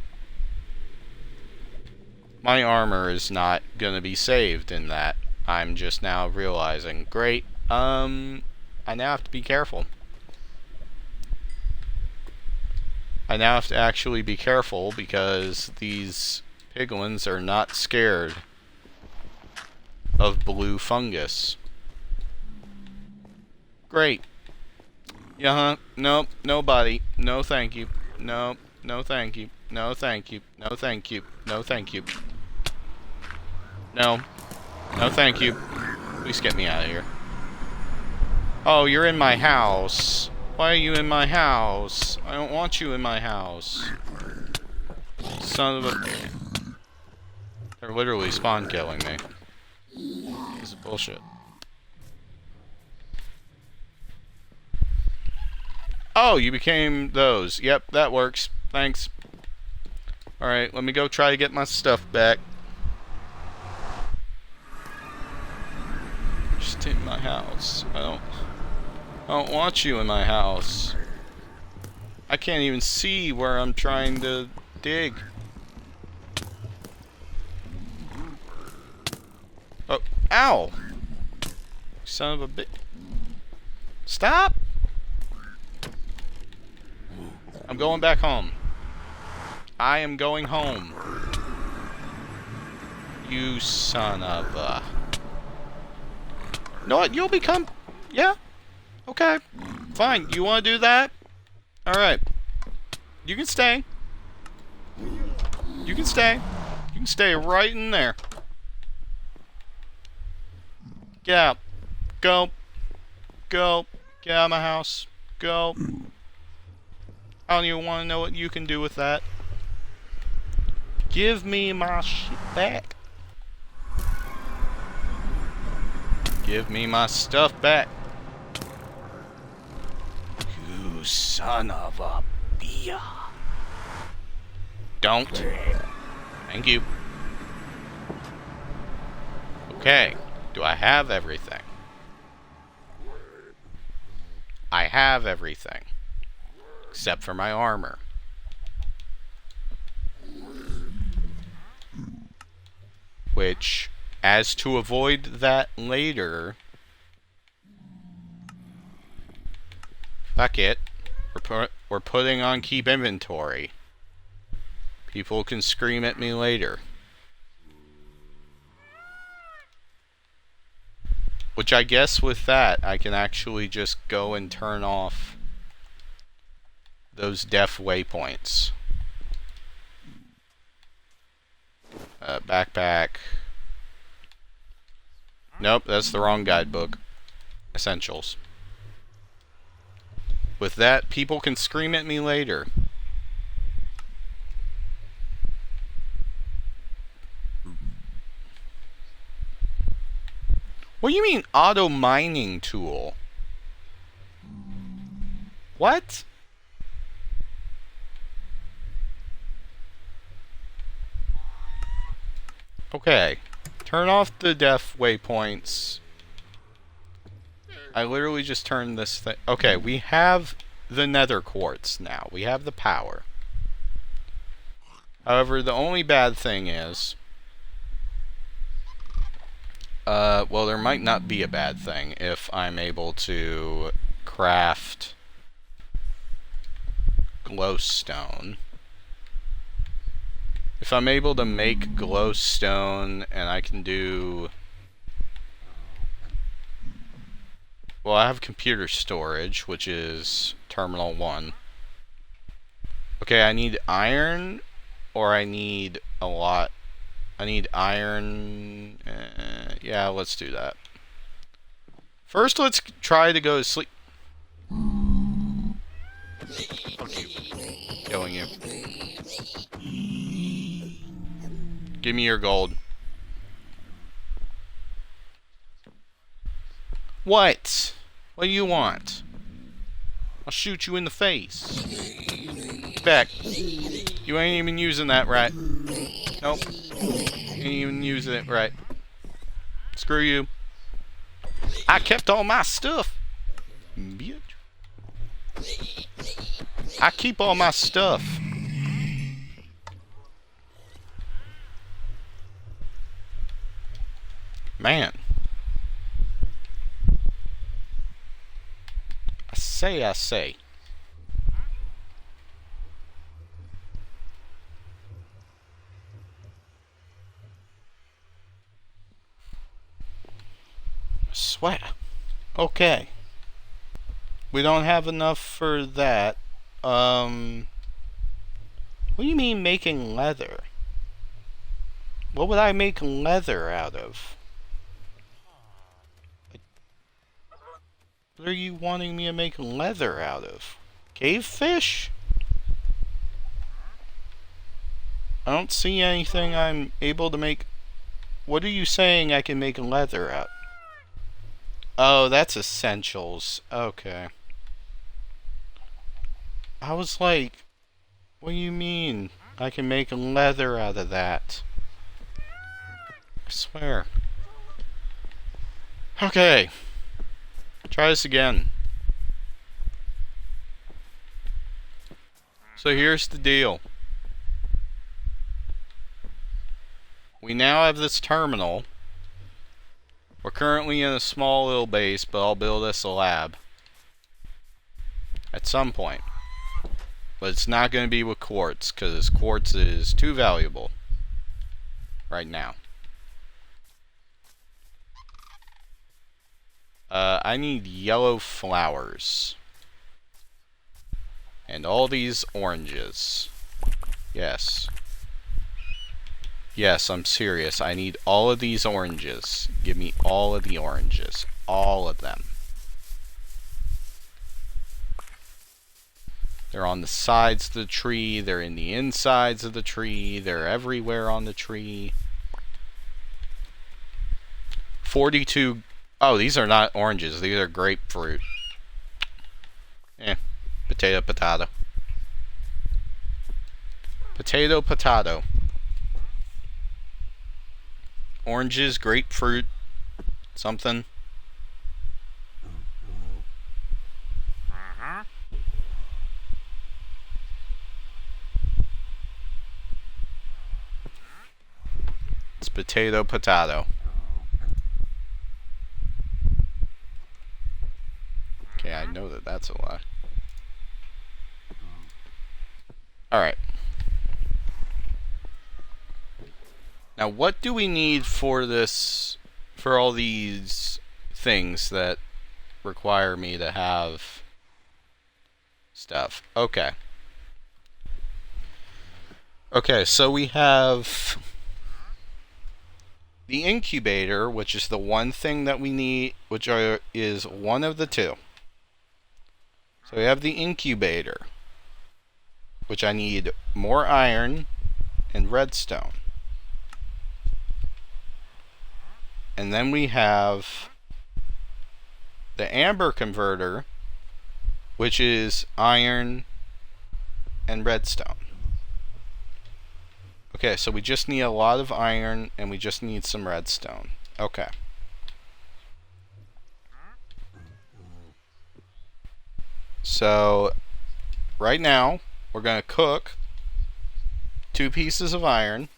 My armor is not gonna be saved in that. I'm just now realizing. Great. I now have to be careful. I now have to actually be careful because these piglins are not scared of blue fungus. Great. Yeah, nope, nobody. No thank you. No, no thank you. No thank you. No thank you. No thank you. No. No thank you. Please get me out of here. Oh, you're in my house. Why are you in my house? I don't want you in my house. Son of a... They're literally spawn killing me. This is bullshit. Oh, you became those. Yep, that works. Thanks. Alright, let me go try to get my stuff back. Just in my house. I don't want you in my house. I can't even see where I'm trying to dig. Oh, ow! Son of a bitch. Stop! I'm going back home. I am going home. You son of a... You know what? You'll become... Yeah. Okay. Fine. You want to do that? Alright. You can stay. You can stay. You can stay right in there. Get out. Go. Go. Get out of my house. Go. I don't even want to know what you can do with that. Give me my shit back. Give me my stuff back. You son of a bitch. Don't. Thank you. Okay. Do I have everything? I have everything. Except for my armor. Which, as to avoid that later... Fuck it. We're putting on keep inventory. People can scream at me later. Which I guess with that, I can actually just go and turn off those deaf waypoints. Backpack. Nope, that's the wrong guidebook. Essentials. With that, people can scream at me later. What do you mean, auto mining tool? What? Okay. Turn off the deaf waypoints. I literally just turned this thing. Okay, we have the nether quartz now. We have the power. However, the only bad thing is... well, there might not be a bad thing if I'm able to craft glowstone. If I'm able to make glowstone and I can do... Well, I have computer storage, which is terminal 1. Okay, I need iron, or I need a lot. I need iron. Yeah, let's do that. First, let's try to go to sleep. Fuck you. Killing you. Give me your gold. What? What do you want? I'll shoot you in the face. Get back. You ain't even using that right. Nope. Ain't even using it right. Screw you. I kept all my stuff. Bitch. I keep all my stuff. Man. I say. Sweat. Okay. We don't have enough for that. What do you mean making leather? What would I make leather out of? What are you wanting me to make leather out of? Cave fish? I don't see anything I'm able to make. What are you saying I can make leather out? Oh, that's essentials. Okay. I was like, what do you mean I can make leather out of that? I swear. Okay. Try this again. So here's the deal. We now have this terminal. We're currently in a small little base, but I'll build us a lab. At some point. But it's not going to be with quartz, because quartz is too valuable. Right now. I need yellow flowers. And all these oranges. Yes. Yes, I'm serious. I need all of these oranges. Give me all of the oranges. All of them. They're on the sides of the tree. They're in the insides of the tree. They're everywhere on the tree. 42... Oh, these are not oranges. These are grapefruit. Potato, potato. Potato, potato. Oranges, grapefruit. something. It's potato, potato. Okay, I know that that's a lie. Alright. Now, what do we need for this, for all these things that require me to have stuff? Okay. Okay, so we have the incubator, which is the one thing that we need, which is one of the two. So we have the incubator, which I need more iron and redstone. And then we have the amber converter, which is iron and redstone. Okay, so we just need a lot of iron and we just need some redstone. Okay. So, right now, we're going to cook 2 pieces of iron.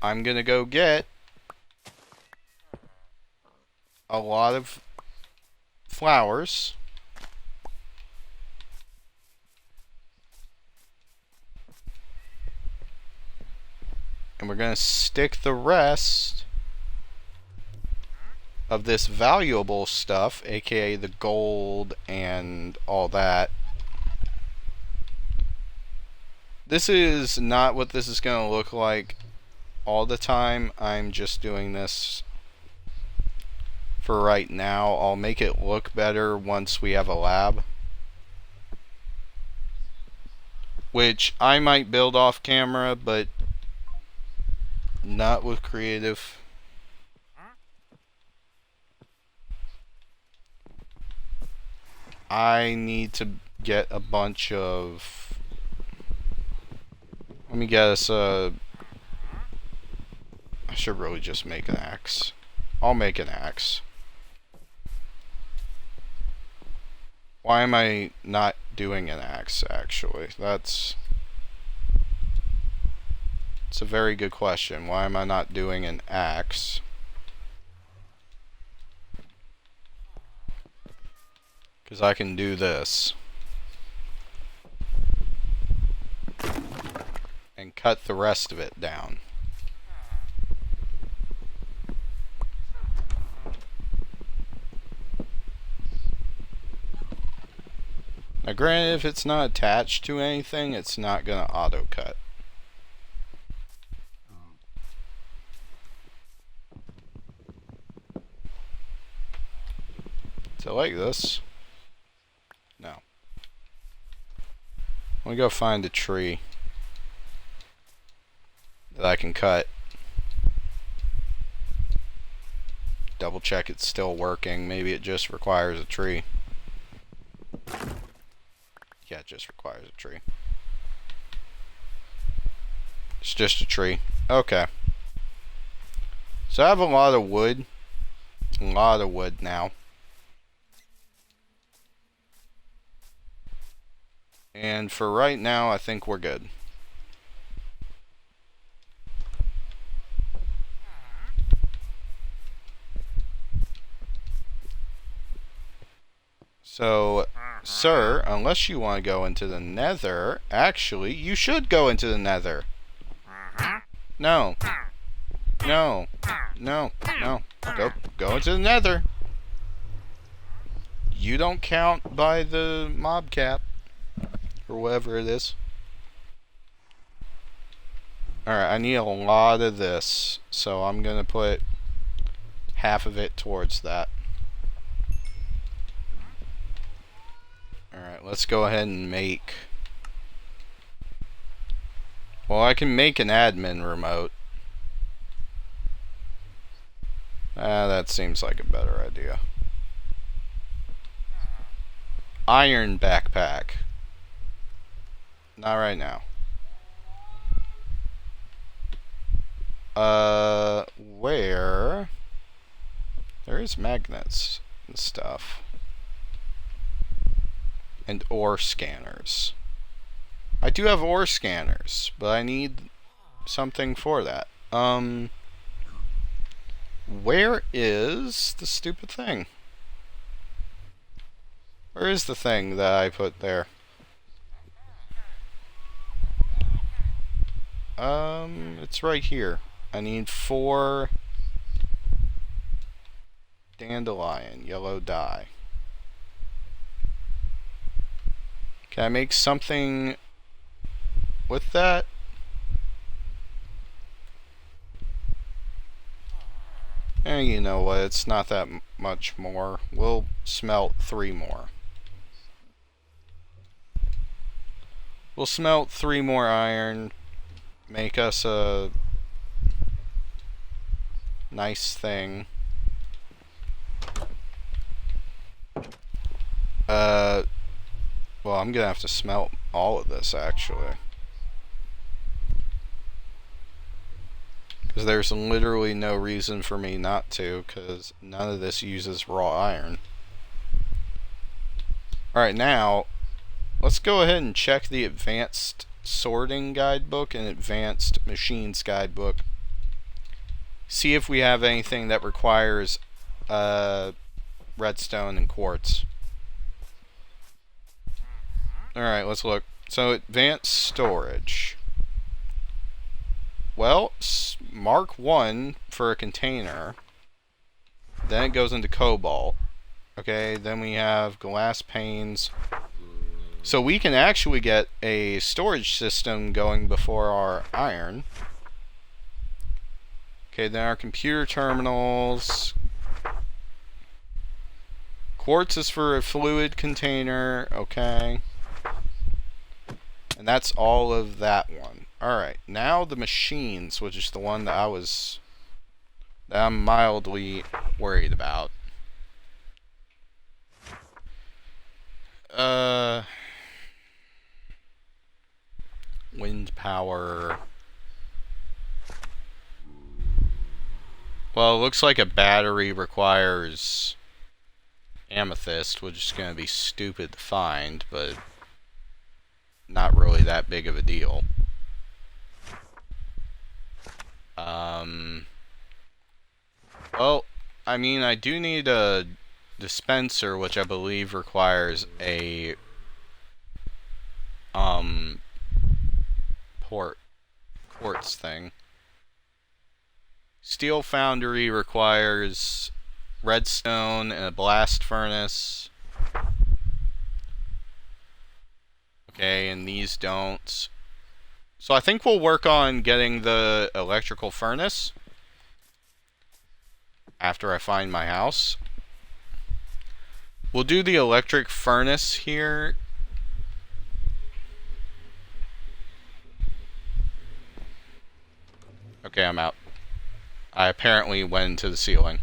I'm going to go get a lot of flowers. And we're going to stick the rest of this valuable stuff, aka the gold and all that. This is not what this is going to look like all the time. I'm just doing this for right now. I'll make it look better once we have a lab, which I might build off camera, but not with creative. I need to get a bunch of... Let me guess, I should really just make an axe. I'll make an axe. Why am I not doing an axe, actually? It's a very good question. Why am I not doing an axe? Because I can do this. And cut the rest of it down. Now granted, if it's not attached to anything, it's not going to auto cut. So like this. No. Let me go find a tree that I can cut. Double check it's still working. Maybe it just requires a tree. Yeah, it just requires a tree. It's just a tree. Okay. So I have a lot of wood. A lot of wood now. And for right now, I think we're good. So, sir, unless you want to go into the nether, actually, you should go into the nether. No. No. No. No. Go into the nether. You don't count by the mob cap. Or whatever it is. Alright, I need a lot of this. So I'm going to put half of it towards that. Alright, let's go ahead and make... Well, I can make an admin remote. That seems like a better idea. Iron backpack. Not right now. Where? Where's magnets and stuff? And ore scanners. I do have ore scanners, but I need something for that. Where is the stupid thing? Where is the thing that I put there? It's right here. I need 4 dandelion yellow dye. Can I make something with that? You know what, it's not that much more. We'll smelt 3 more. We'll smelt 3 more iron, make us a nice thing. Well, I'm gonna have to smelt all of this, actually. Because there's literally no reason for me not to, because none of this uses raw iron. Alright, now, let's go ahead and check the Advanced Sorting Guidebook and Advanced Machines Guidebook. See if we have anything that requires redstone and quartz. Alright, let's look. So, Advanced Storage. Well, Mark 1 for a container. Then it goes into cobalt. Okay, then we have glass panes. So we can actually get a storage system going before our iron. Okay, then our computer terminals. Quartz is for a fluid container. Okay. And that's all of that one. Alright, now the machines, which is the one that I'm mildly worried about. Wind power. Well, it looks like a battery requires amethyst, which is going to be stupid to find, but not really that big of a deal. Well, I mean, I do need a dispenser, which I believe requires a quartz thing. Steel foundry requires redstone and a blast furnace. Okay, and these don't. So I think we'll work on getting the electrical furnace after I find my house. We'll do the electric furnace here. Okay, I'm out. I apparently went into the ceiling.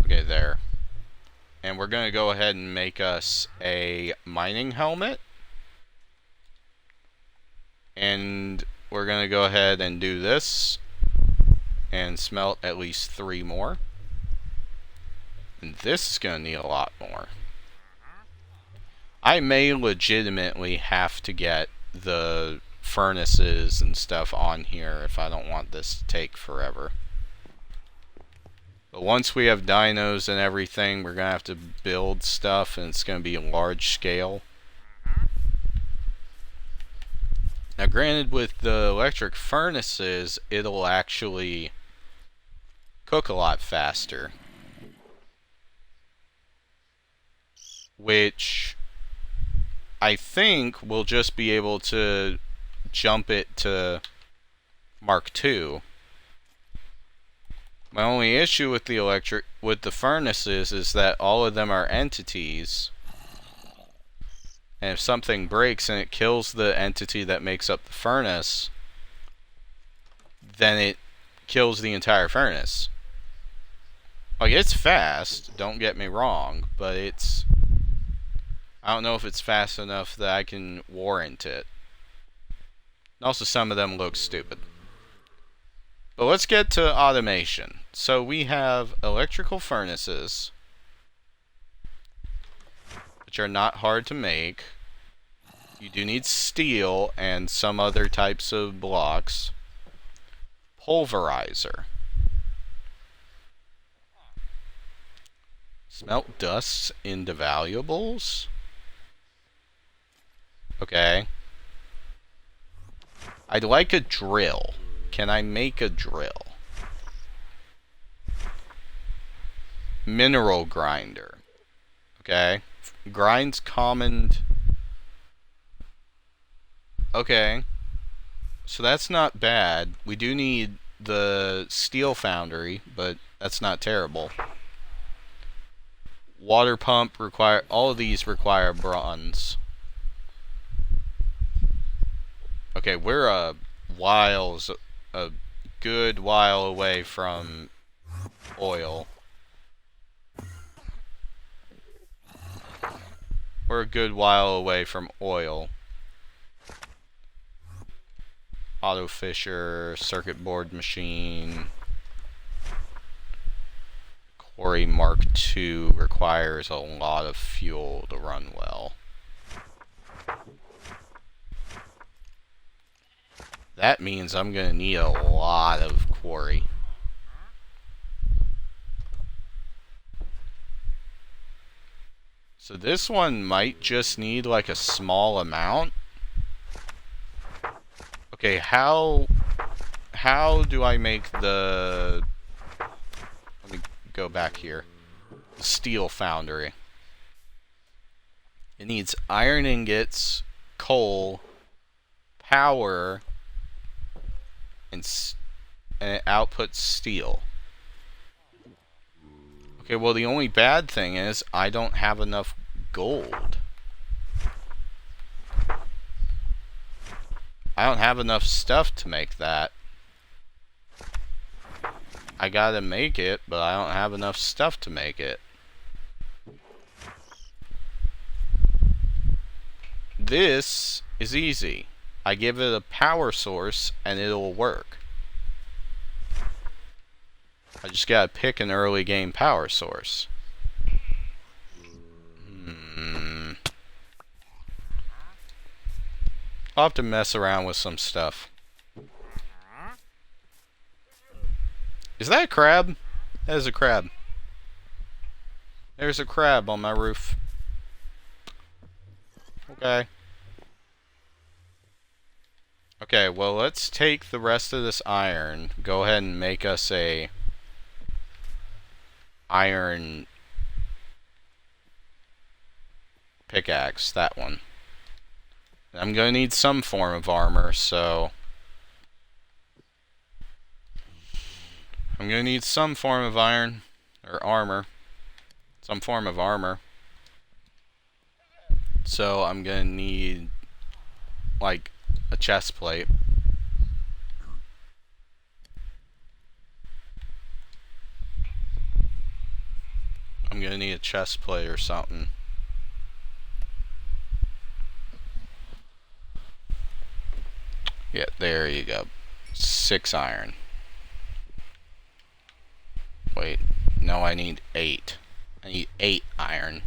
Okay, there. And we're going to go ahead and make us a mining helmet. And we're going to go ahead and do this. And smelt at least 3 more. And this is going to need a lot more. I may legitimately have to get the furnaces and stuff on here if I don't want this to take forever. But once we have dinos and everything, we're going to have to build stuff, and it's going to be large scale. Now granted, with the electric furnaces, it'll actually cook a lot faster. Which I think we'll just be able to jump it to Mark II. My only issue with the furnaces is that all of them are entities. And if something breaks and it kills the entity that makes up the furnace, then it kills the entire furnace. Like, it's fast, don't get me wrong, but I don't know if it's fast enough that I can warrant it. And also, some of them look stupid. But let's get to automation. So we have electrical furnaces, which are not hard to make. You do need steel and some other types of blocks. Pulverizer. Smelt dusts into valuables? Okay. I'd like a drill. Can I make a drill? Mineral grinder. Okay. Grinds common. Okay. So that's not bad. We do need the steel foundry, but that's not terrible. Water pump require. All of these require bronze. Okay, we're a good while away from oil. We're a good while away from oil. Auto fisher, circuit board machine. Quarry Mark II requires a lot of fuel to run well. That means I'm gonna need a lot of quarry. So this one might just need like a small amount. Okay, how do I make the... Let me go back here. The steel foundry. It needs iron ingots, coal, power, and it outputs steel. Okay, well the only bad thing is I don't have enough gold. I don't have enough stuff to make that. I gotta make it, but I don't have enough stuff to make it. This is easy. I give it a power source and it'll work. I just gotta pick an early game power source. I'll have to mess around with some stuff. Is that a crab? That is a crab. There's a crab on my roof. Okay. Okay, well let's take the rest of this iron. Go ahead and make us a iron pickaxe, that one. I'm gonna need some form of armor, so I'm gonna need some form of iron or armor. Some form of armor. So I'm gonna need like a chest plate. I'm gonna need a chest plate or something. Yeah, there you go. 6 iron. Wait, no, I need 8. I need 8 iron.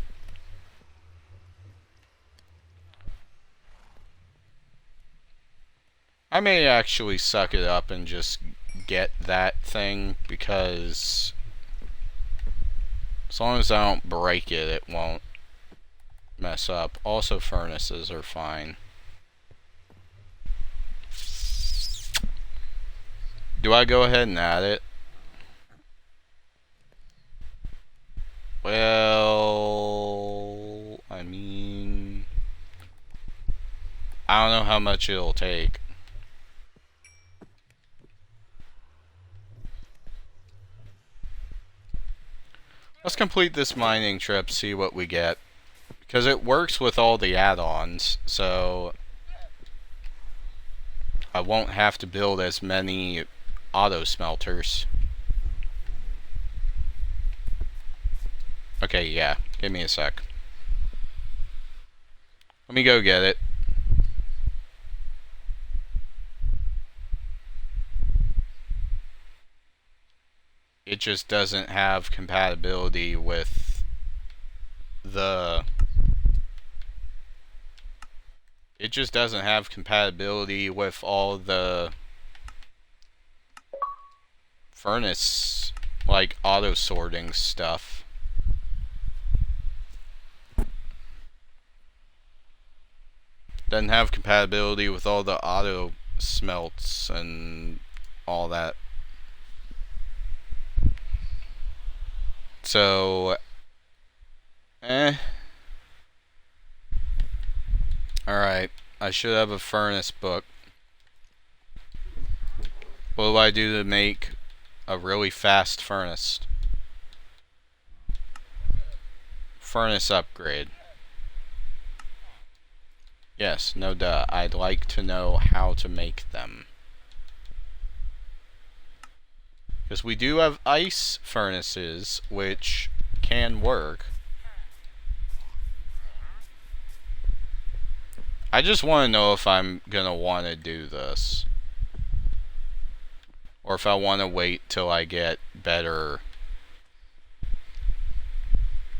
I may actually suck it up and just get that thing, because as long as I don't break it, it won't mess up. Also, furnaces are fine. Do I go ahead and add it? Well, I mean, I don't know how much it'll take. Let's complete this mining trip, see what we get. Because it works with all the add-ons, so I won't have to build as many auto smelters. Okay, yeah. Give me a sec. Let me go get it. it just doesn't have compatibility with the... It just doesn't have compatibility with all the furnace, like, auto-sorting stuff. Doesn't have compatibility with all the auto smelts and all that. So, Alright, I should have a furnace book. What do I do to make a really fast furnace? Furnace upgrade. Yes, no duh. I'd like to know how to make them. Because we do have ice furnaces, which can work. I just want to know if I'm gonna want to do this. Or if I want to wait till I get better.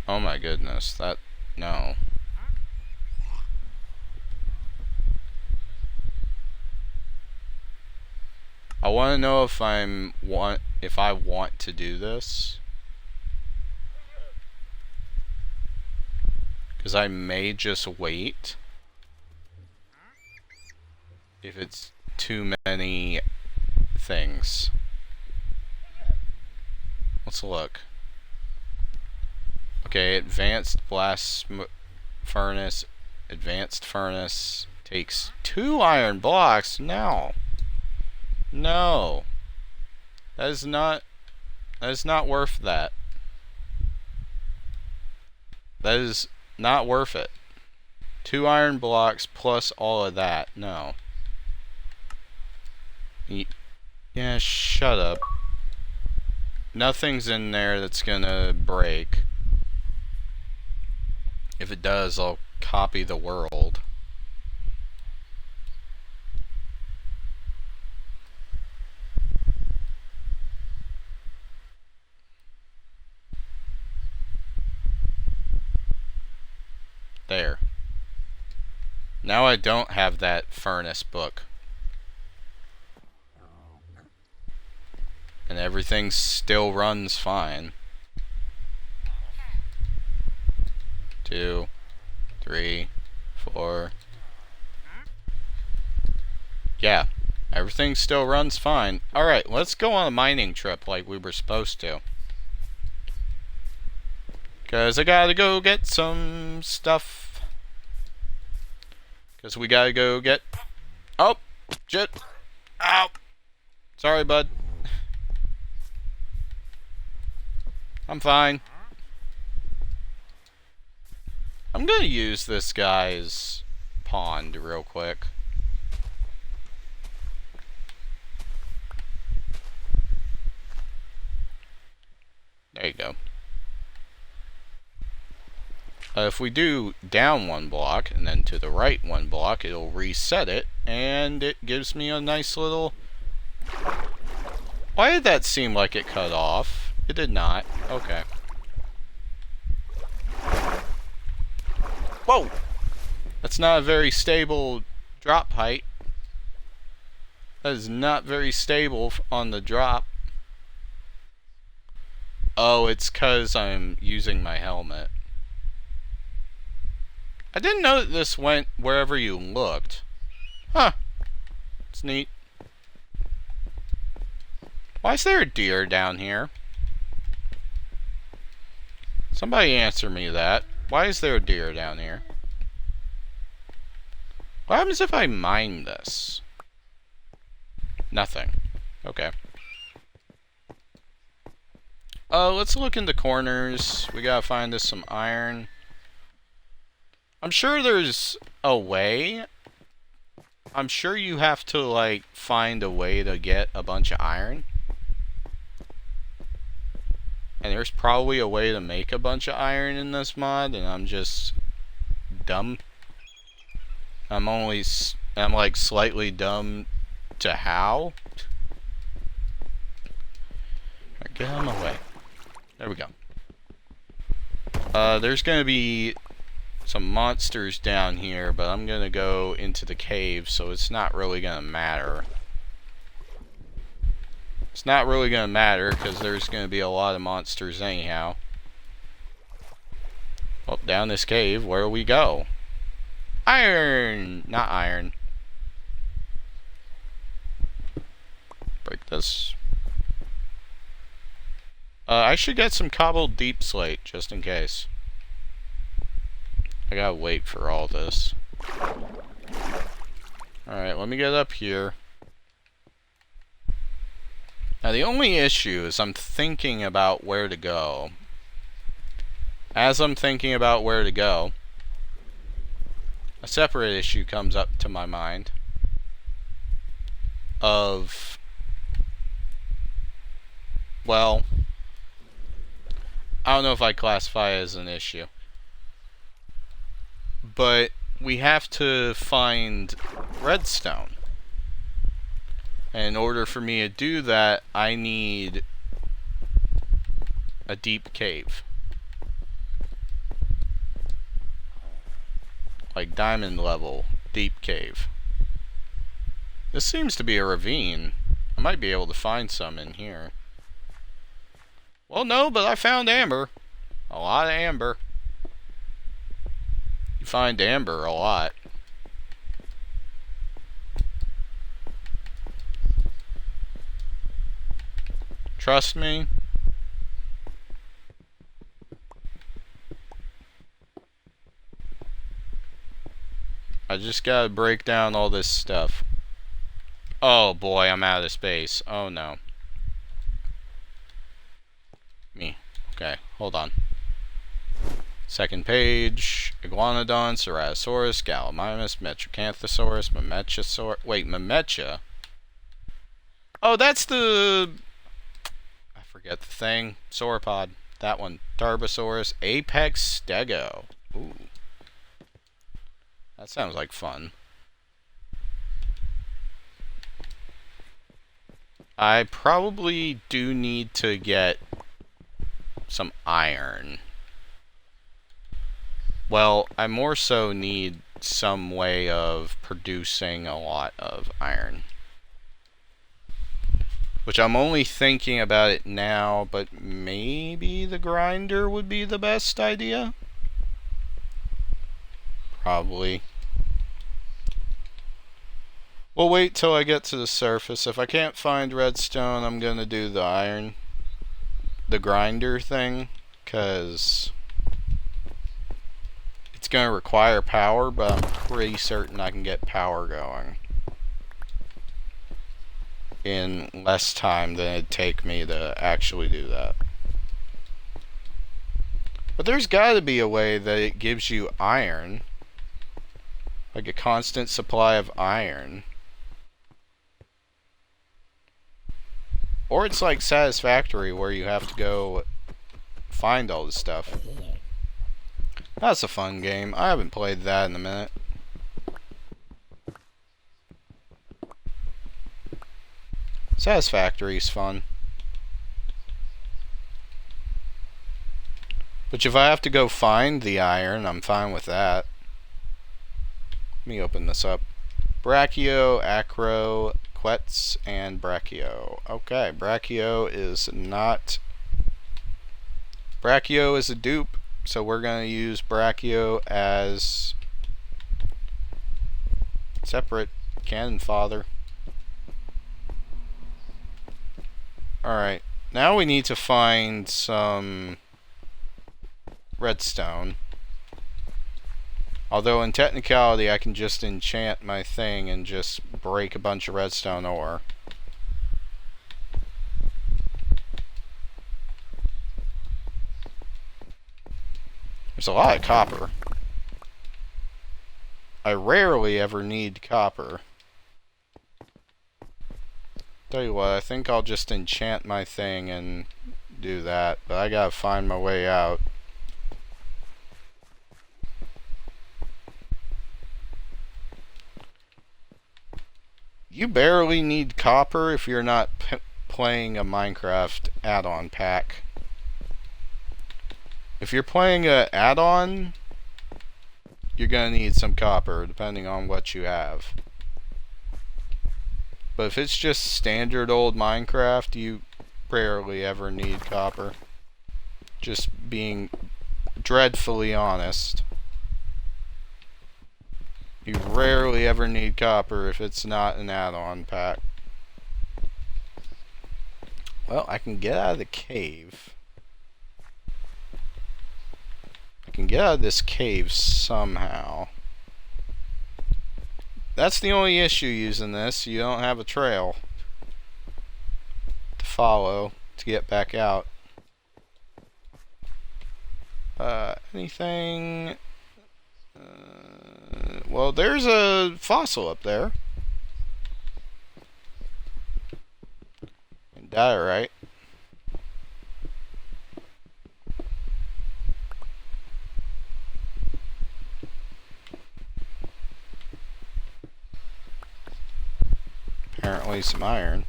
Oh my goodness, that... no. I want to know if I want to do this. Because I may just wait. If it's too many things. Let's look. Okay, advanced blast furnace. Advanced furnace takes 2 iron blocks. No. No. That is not worth that. That is not worth it. 2 iron blocks plus all of that. No. Yeah, shut up. Nothing's in there that's gonna break. If it does, I'll copy the world. There. Now I don't have that furnace book. And everything still runs fine. 2, 3, 4. Yeah, everything still runs fine. Alright, let's go on a mining trip like we were supposed to. Because I gotta go get some stuff. Because we gotta go get... Oh! Shit! Ow! Sorry, bud. I'm fine. I'm gonna use this guy's pond real quick. There you go. If we do down 1 block and then to the right 1 block, it'll reset it, and it gives me a nice little... Why did that seem like it cut off? It did not. Okay. Whoa! That's not a very stable drop height. That is not very stable on the drop. Oh, it's 'cause I'm using my helmet. I didn't know that this went wherever you looked. Huh. It's neat. Why is there a deer down here? Somebody answer me that. Why is there a deer down here? What happens if I mine this? Nothing. Okay. Let's look in the corners. We gotta find us some iron. I'm sure there's a way. I'm sure you have to, like, find a way to get a bunch of iron. And there's probably a way to make a bunch of iron in this mod, and I'm just dumb. I'm like slightly dumb to how. Get out of my way. There we go. There's gonna be some monsters down here, but I'm gonna go into the cave, so it's not really gonna matter. It's not really gonna matter, because there's gonna be a lot of monsters anyhow. Well, down this cave, where do we go? Iron! Not iron. Break this. I should get some cobbled deep slate, just in case. I gotta wait for all this. Alright, let me get up here. Now the only issue is I'm thinking about where to go. As I'm thinking about where to go, a separate issue comes up to my mind of, well, I don't know if I classify it as an issue, but we have to find redstone. And in order for me to do that, I need a deep cave. Like diamond level, deep cave. This seems to be a ravine. I might be able to find some in here. Well, no, but I found amber. A lot of amber. You find amber a lot. Trust me. I just gotta break down all this stuff. Oh boy, I'm out of space. Oh no. Me. Okay, hold on. Second page. Iguanodon, Ceratosaurus, Gallimimus, Metrocanthosaurus, Mamenchisaurus. Wait, Mamecha? Oh, that's the... I forget the thing. Sauropod. That one. Tarbosaurus, Apex Stego. Ooh. That sounds like fun. I probably do need to get some iron. Well, I more so need some way of producing a lot of iron. Which I'm only thinking about it now, but maybe the grinder would be the best idea? Probably. We'll wait till I get to the surface. If I can't find redstone, I'm gonna do the grinder thing, because it's gonna require power, but I'm pretty certain I can get power going in less time than it'd take me to actually do that. But there's gotta be a way that it gives you iron, like a constant supply of iron. Or it's like Satisfactory, where you have to go find all this stuff. That's a fun game. I haven't played that in a minute. Satisfactory's fun. But if I have to go find the iron, I'm fine with that. Let me open this up. Brachio, Acro, Quetz, and Brachio. Okay, Brachio is not... Brachio is a dupe, so we're going to use Brachio as separate cannon fodder. Alright, now we need to find some redstone. Although in technicality I can just enchant my thing and just break a bunch of redstone ore. There's a lot of copper. I rarely ever need copper. Tell you what, I think I'll just enchant my thing and do that, but I gotta find my way out. You barely need copper if you're not playing a Minecraft add-on pack. If you're playing a add-on, you're gonna need some copper, depending on what you have. But if it's just standard old Minecraft, you rarely ever need copper. Just being dreadfully honest. You rarely ever need copper if it's not an add-on pack. Well, I can get out of the cave. I can get out of this cave somehow. That's the only issue using this. You don't have a trail to follow to get back out. Anything? Well, there's a fossil up there. And diorite. Apparently some iron.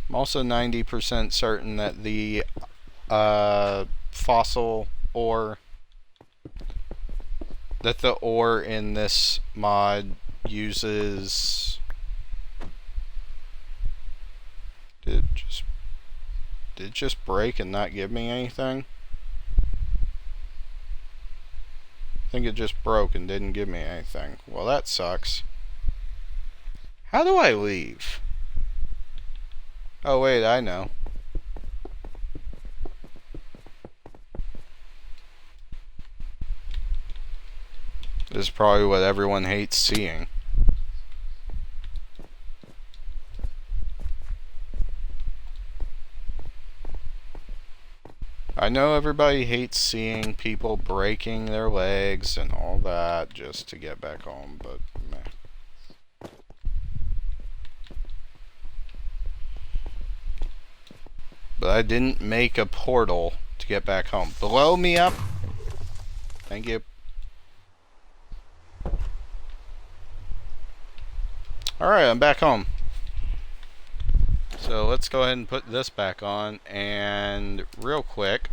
I'm also 90% certain that the fossil ore, that the ore in this mod uses, did it just break and not give me anything? I think it just broke and didn't give me anything. Well, that sucks. How do I leave? Oh wait, I know. This is probably what everyone hates seeing. I know everybody hates seeing people breaking their legs and all that just to get back home, but meh. But I didn't make a portal to get back home. Blow me up. Thank you. Alright, I'm back home. So let's go ahead and put this back on. And real quick,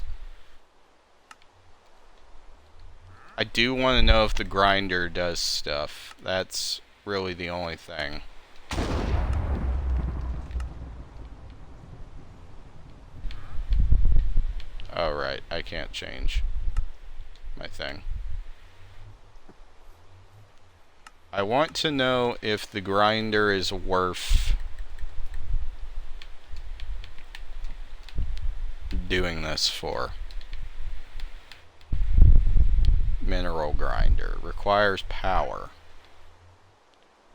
I do want to know if the grinder does stuff. That's really the only thing. Oh, right. I can't change my thing. I want to know if the grinder is worth doing this for. Mineral grinder. Requires power.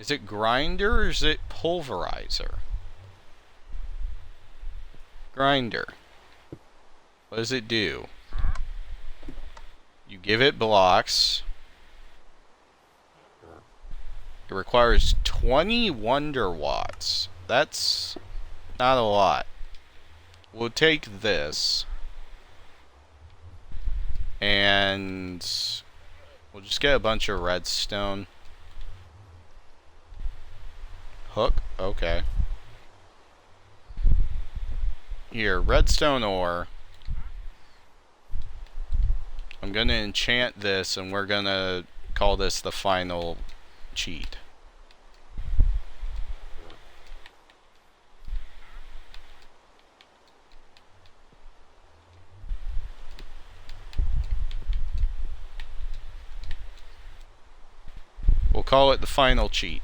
Is it grinder or is it pulverizer? Grinder. What does it do? You give it blocks. It requires 20 wonder watts. That's not a lot. We'll take this. And we'll just get a bunch of redstone. Hook? Okay. Here, redstone ore. I'm gonna enchant this and we're gonna call this the final cheat. We'll call it the final cheat.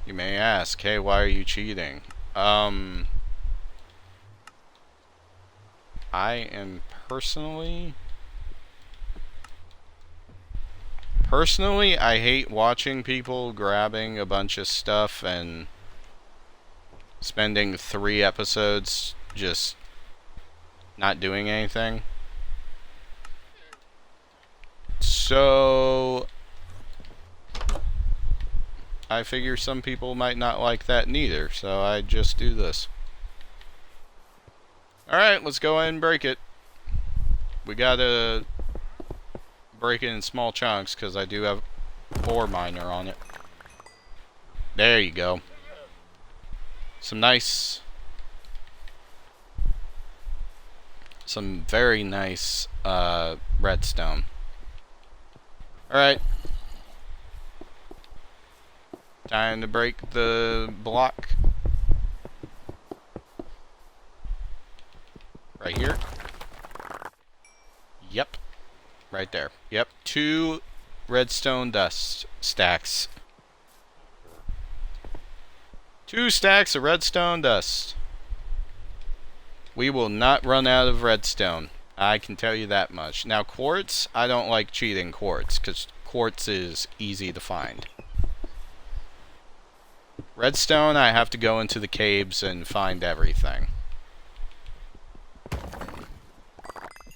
You may ask, hey, why are you cheating? I am personally, I hate watching people grabbing a bunch of stuff and spending 3 episodes just not doing anything. So I figure some people might not like that neither, so I just do this. Alright, let's go ahead and break it. We gotta break it in small chunks because I do have ore miner on it. There you go. Some very nice redstone. Alright. Time to break the block. Right here. Yep. Right there. Yep. 2 redstone dust stacks. 2 stacks of redstone dust. We will not run out of redstone. I can tell you that much. Now, quartz, I don't like cheating quartz, because quartz is easy to find. Redstone, I have to go into the caves and find everything.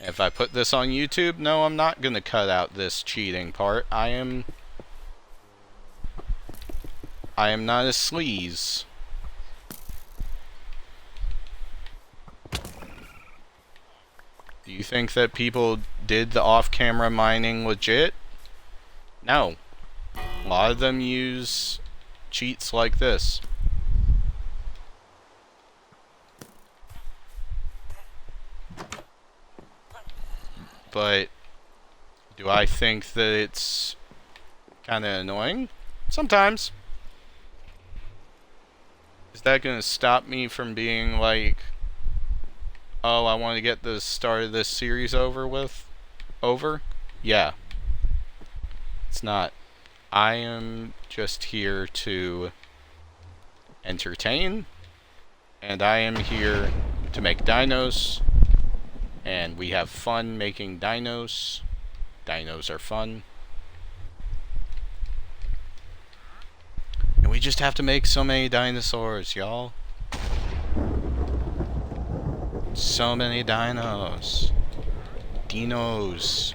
If I put this on YouTube, no, I'm not going to cut out this cheating part. I am not a sleaze. Do you think that people did the off-camera mining legit? No. A lot of them use cheats like this. But do I think that it's kind of annoying? Sometimes. Is that going to stop me from being like, oh, I want to get the start of this series over? Yeah. It's not. I am just here to entertain, and I am here to make dinos, and we have fun making dinos. Dinos are fun. And we just have to make so many dinosaurs, y'all. So many dinos. Dinos.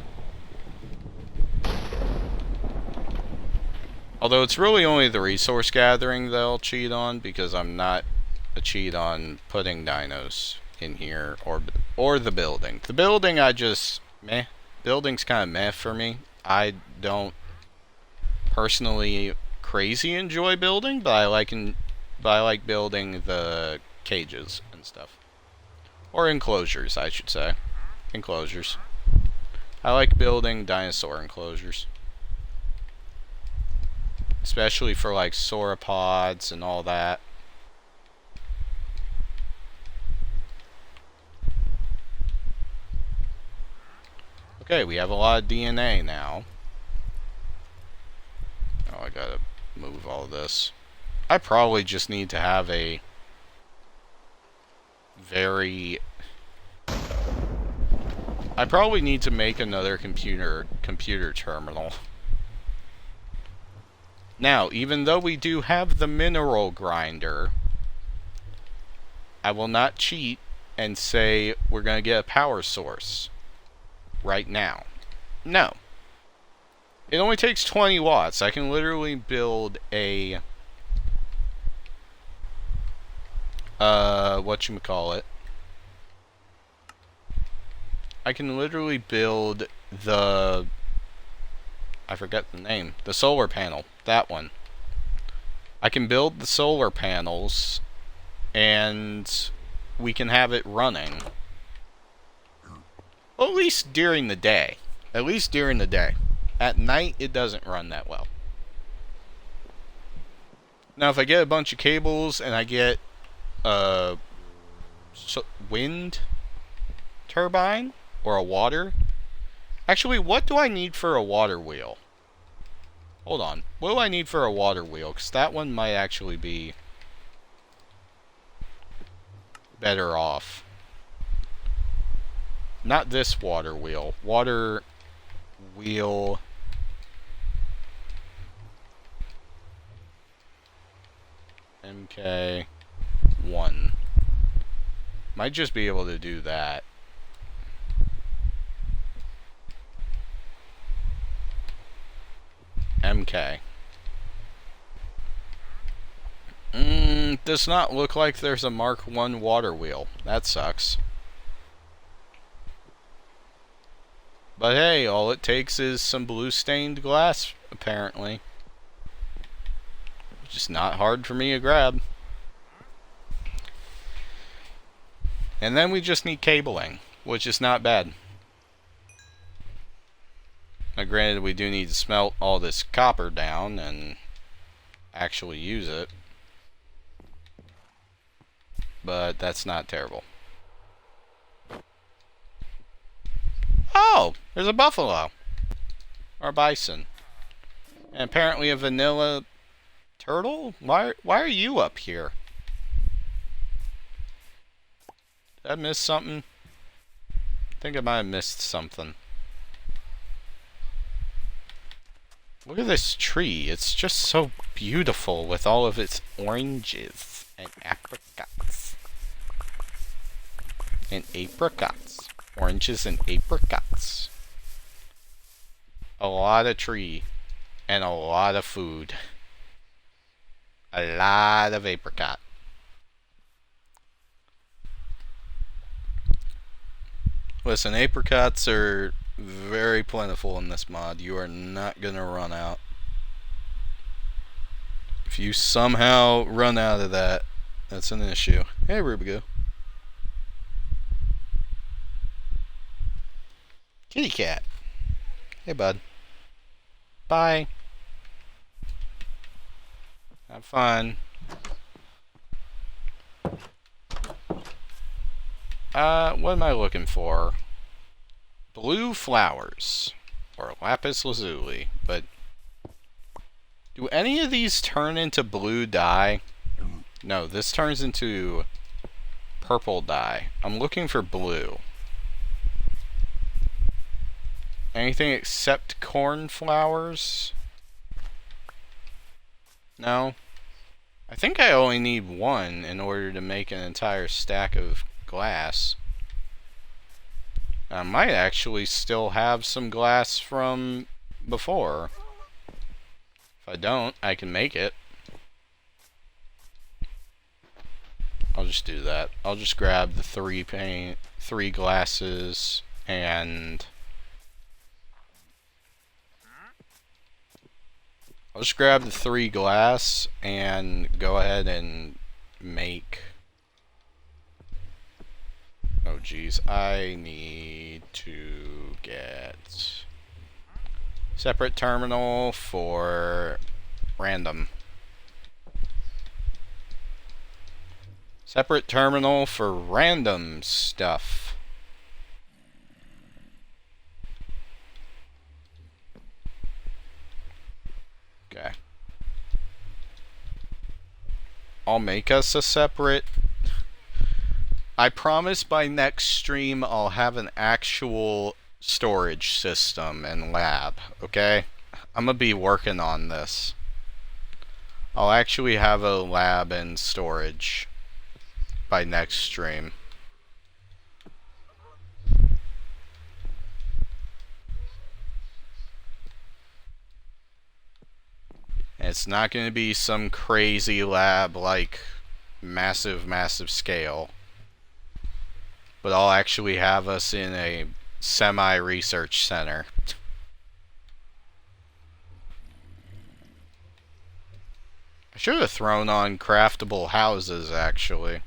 Although it's really only the resource gathering they'll cheat on, because I'm not a cheat on putting dinos in here, or the building. The building I just meh. Building's kind of meh for me. I don't personally crazy enjoy building, but I like building the cages and stuff. Or enclosures, I should say. Enclosures. I like building dinosaur enclosures. Especially for like sauropods and all that. Okay, we have a lot of DNA now. Oh, I gotta move all this. I probably just need to have a I probably need to make another computer terminal. Now, even though we do have the mineral grinder, I will not cheat and say we're going to get a power source right now. No. It only takes 20 watts. I can literally build a whatchamacallit. I can literally build the I forget the name. The solar panel. That one. I can build the solar panels and we can have it running. Well, at least during the day. At least during the day. At night, it doesn't run that well. Now, if I get a bunch of cables and I get a wind turbine or a water... Actually, what do I need for a water wheel? Hold on. What do I need for a water wheel? Because that one might actually be better off. Not this water wheel. Water wheel... MK1. Might just be able to do that. MK. Does not look like there's a Mark 1 water wheel. That sucks. But hey, all it takes is some blue stained glass, apparently. Which is not hard for me to grab. And then we just need cabling, which is not bad. Now granted, we do need to smelt all this copper down and actually use it. But that's not terrible. Oh! There's a buffalo! Or a bison. And apparently a vanilla turtle? Why are you up here? Did I miss something? I think I might have missed something. Look at this tree. It's just so beautiful with all of its oranges and apricots. And apricots. Oranges and apricots. A lot of tree. And a lot of food. A lot of apricot. Listen, apricots are very plentiful in this mod. You are not gonna run out. If you somehow run out of that, that's an issue. Hey, Rubigo. Kitty cat. Hey, bud. Bye. Have fun. What am I looking for? Blue flowers. Or lapis lazuli. But do any of these turn into blue dye? No, this turns into purple dye. I'm looking for blue. Anything except cornflowers? No? I think I only need one in order to make an entire stack of glass. I might actually still have some glass from before. If I don't, I can make it. I'll just do that. I'll just grab the three glasses and I'll just grab the 3 glass and go ahead and make... Oh geez, I need to get separate terminal for random. Separate terminal for random stuff. Okay. I'll make us a separate... I promise by next stream I'll have an actual storage system and lab, okay? I'm gonna be working on this. I'll actually have a lab and storage by next stream. And it's not going to be some crazy lab like massive scale. But I'll actually have us in a semi-research center. I should have thrown on craftable houses, actually.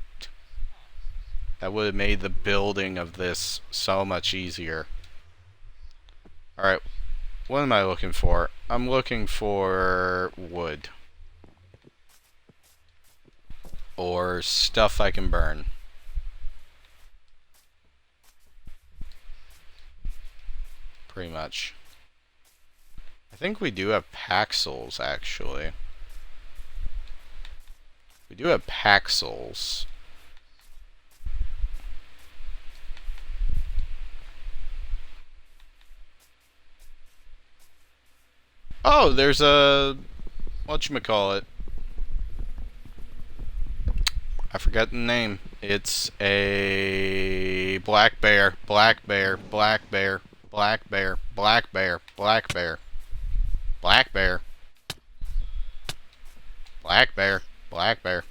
That would have made the building of this so much easier. Alright, what am I looking for? I'm looking for wood. Or stuff I can burn. Pretty much. I think we do have paxels, actually. We do have paxels. Oh, there's a... whatchamacallit. I forgot the name. It's a... black bear. Black bear. Black bear. Black bear. Black bear. Black bear. Black bear. Black bear. Black bear.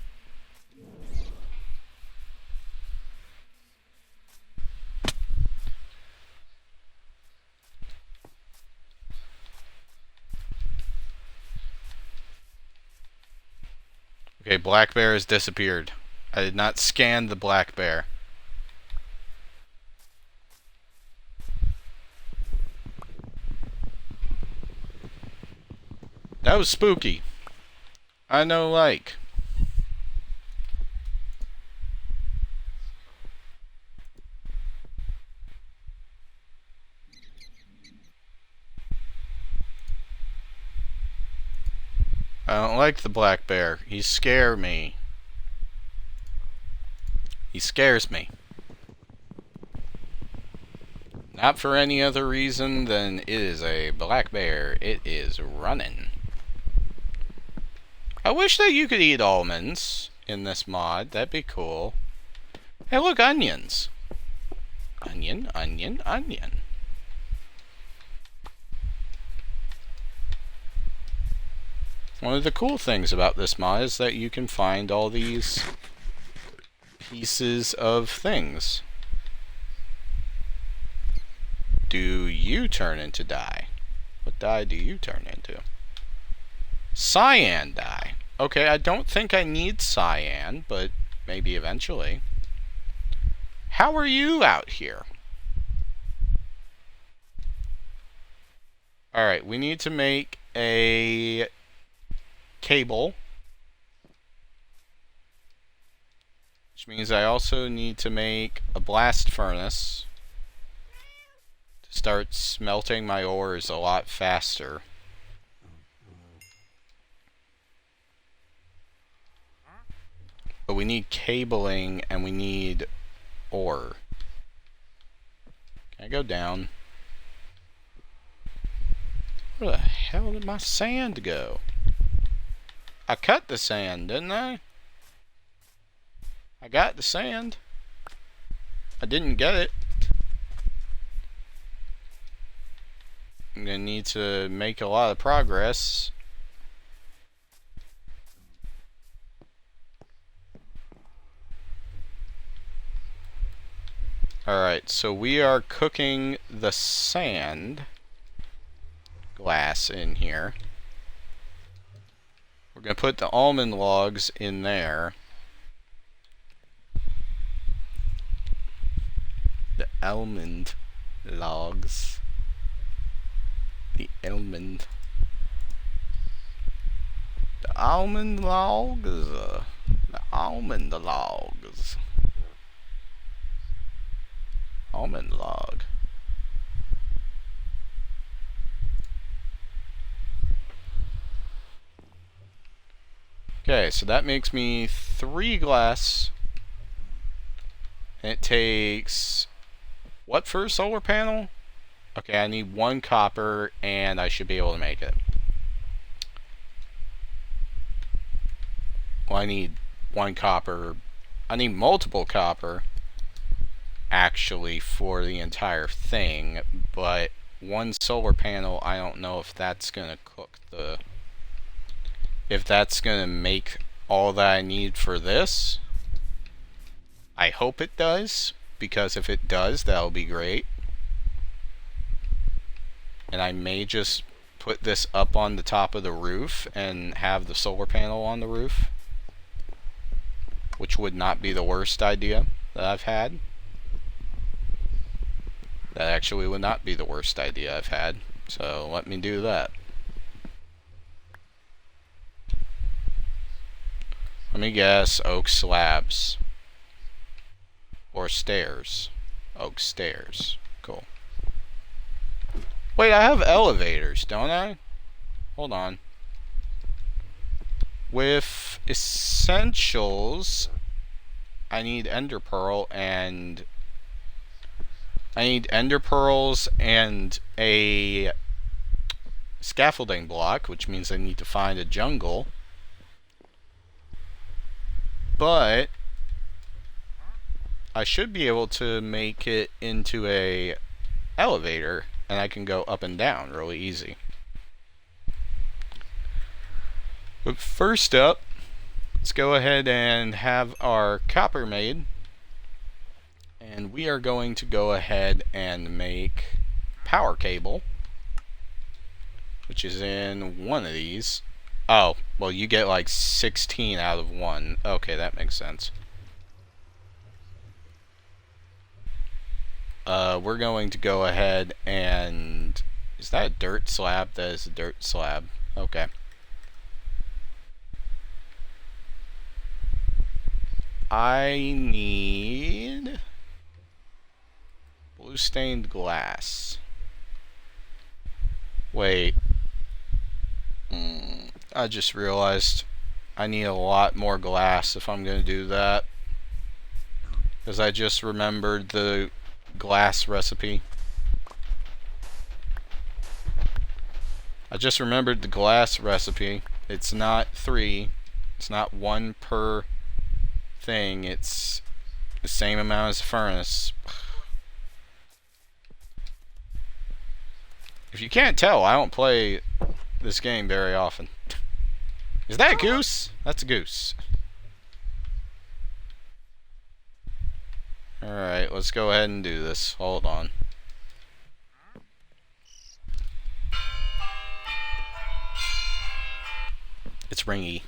Okay, black bear has disappeared. I did not scan the black bear. That was spooky. I know, like. I don't like the black bear. He scares me. He scares me. Not for any other reason than it is a black bear. It is running. I wish that you could eat almonds in this mod. That'd be cool. Hey, look, onions. Onion, onion, onion. One of the cool things about this mod is that you can find all these pieces of things. Do you turn into dye? What dye do you turn into? Cyan dye. Okay, I don't think I need cyan, but maybe eventually. How are you out here? Alright, we need to make a cable. Which means I also need to make a blast furnace to start smelting my ores a lot faster. But we need cabling and we need ore. Can I go down? Where the hell did my sand go? I cut the sand, didn't I? I got the sand. I didn't get it. I'm gonna need to make a lot of progress. Alright, so we are cooking the sand glass in here. We're going to put the almond logs in there. The almond logs. The almond. The almond logs. The almond logs. Almond log. Okay, so that makes me 3 glass. And it takes what for a solar panel? Okay, I need 1 copper and I should be able to make it. Well, I need 1 copper. I need multiple copper actually for the entire thing, but 1 solar panel, I don't know if that's gonna cook the, if that's gonna make all that I need for this. I hope it does, because if it does, that'll be great. And I may just put this up on the top of the roof and have the solar panel on the roof, which would not be the worst idea that I've had. That actually would not be the worst idea I've had, so let me do that. Let me guess, oak slabs. Or stairs. Oak stairs. Cool. Wait, I have elevators, don't I? Hold on. With essentials, I need ender pearl and I need ender pearls and a scaffolding block, which means I need to find a jungle. But I should be able to make it into a elevator and I can go up and down really easy. But first up, let's go ahead and have our copper made. And we are going to go ahead and make power cable, which is in one of these. Oh, well, you get like 16 out of 1. Okay, that makes sense. We're going to go ahead and... Is that a dirt slab? That is a dirt slab. Okay. I need... blue stained glass. Wait. I just realized I need a lot more glass if I'm going to do that. Because I just remembered the glass recipe. I just remembered the glass recipe. It's not 3. It's not 1 per thing. It's the same amount as a furnace. If you can't tell, I don't play this game very often. Is that a goose? That's a goose. Alright, let's go ahead and do this. Hold on. It's ringy.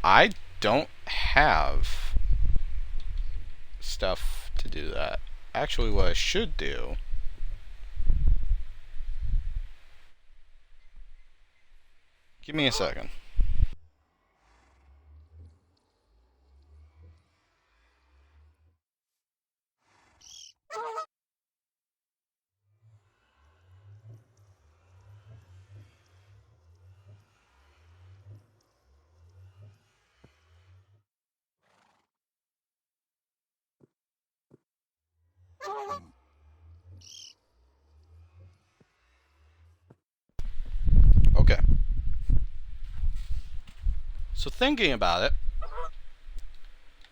I don't have stuff to do that. Actually, what I should do... Give me a second. Okay. So thinking about it,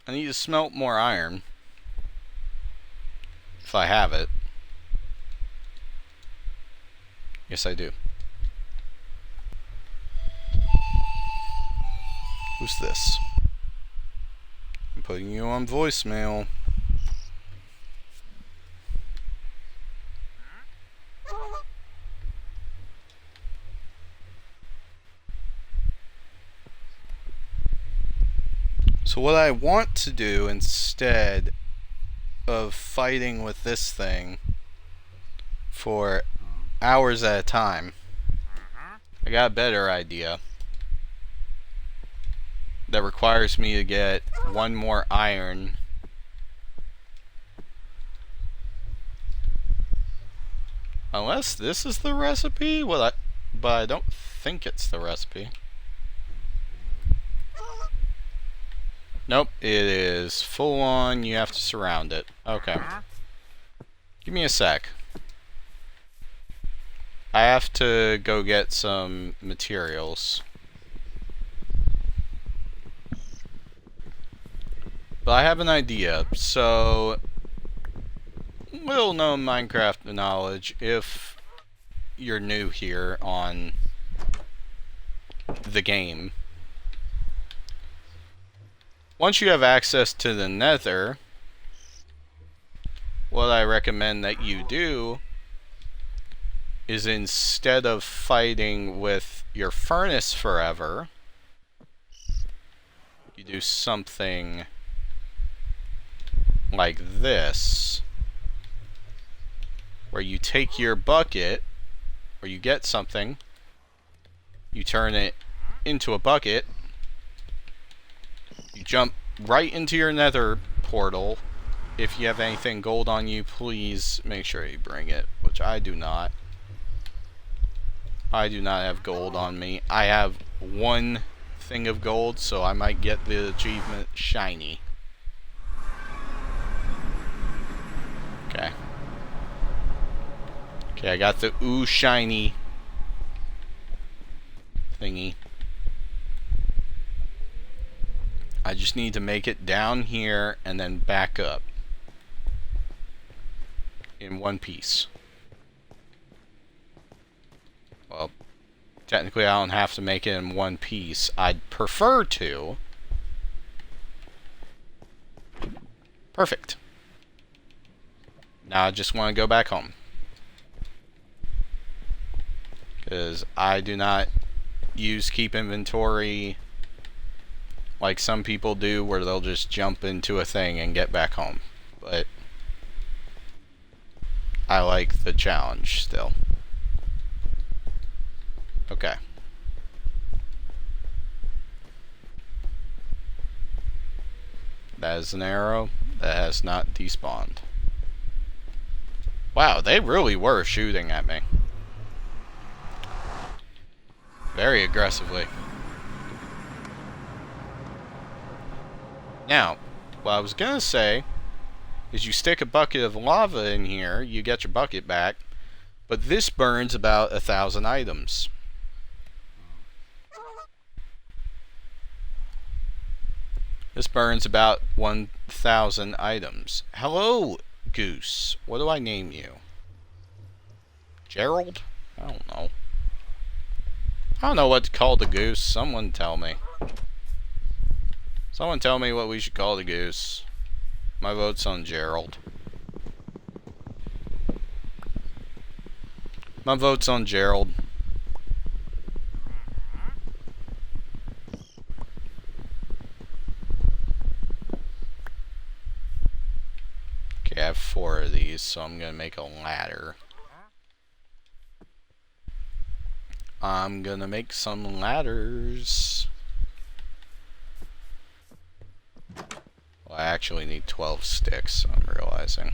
I need to smelt more iron. If I have it. Yes, I do. Who's this? I'm putting you on voicemail. So what I want to do instead of fighting with this thing for hours at a time, I got a better idea that requires me to get 1 more iron. Unless this is the recipe? Well, but I don't think it's the recipe. Nope, it is full on, you have to surround it. Okay. Give me a sec. I have to go get some materials. But I have an idea. So, little known Minecraft knowledge if you're new here on the game. Once you have access to the Nether, what I recommend that you do is instead of fighting with your furnace forever, you do something like this, where you take your bucket, or you get something, you turn it into a bucket, you jump right into your Nether portal. If you have anything gold on you, please make sure you bring it, which I do not. I do not have gold on me. I have 1 thing of gold, so I might get the achievement shiny. Okay. Okay, I got the ooh shiny thingy. I just need to make it down here and then back up in 1 piece. Well, technically I don't have to make it in 1 piece. I'd prefer to. Perfect. Now I just want to go back home. Because I do not use keep inventory like some people do, where they'll just jump into a thing and get back home. But I like the challenge still. Okay. That is an arrow that has not despawned. Wow, they really were shooting at me. Very aggressively. Now, what I was gonna say is you stick a bucket of lava in here, you get your bucket back, but this burns about 1,000 items. This burns about 1,000 items. Hello, Goose. What do I name you? Gerald? I don't know. I don't know what to call the goose. Someone tell me. Someone tell me what we should call the goose. My vote's on Gerald. My vote's on Gerald. Okay, I have 4 of these, so I'm gonna make a ladder. I'm gonna make some ladders. Well, I actually need 12 sticks, I'm realizing.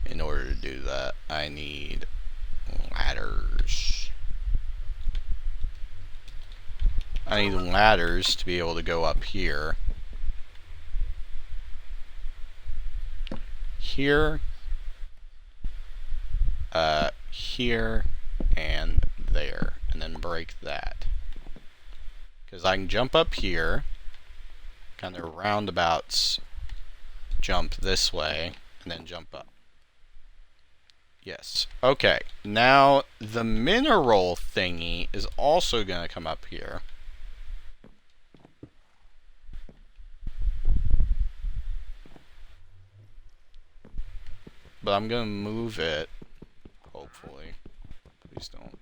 In order to do that, I need ladders. I need ladders to be able to go up here. Here. Here. And there. And then break that. Because I can jump up here. Kind of roundabouts. Jump this way. And then jump up. Yes. Okay. Now, the mineral thingy is also going to come up here. But I'm going to move it. Hopefully. Please don't.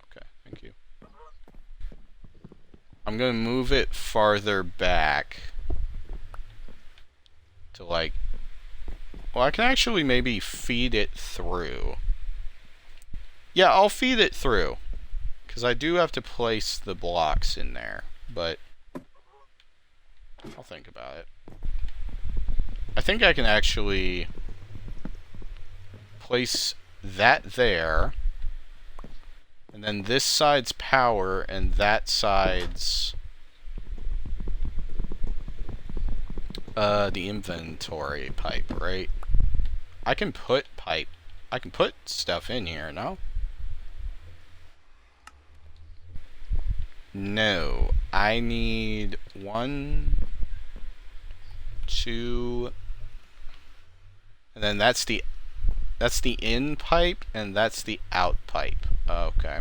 Okay. Thank you. I'm going to move it farther back. To like... Well, I can actually maybe feed it through. Yeah, I'll feed it through. Because I do have to place the blocks in there. But I'll think about it. I think I can actually place that there. And then this side's power and that side's the inventory pipe, right? I can put stuff in here, no? No. I need 1, 2, and then that's the in pipe and that's the out pipe. Okay.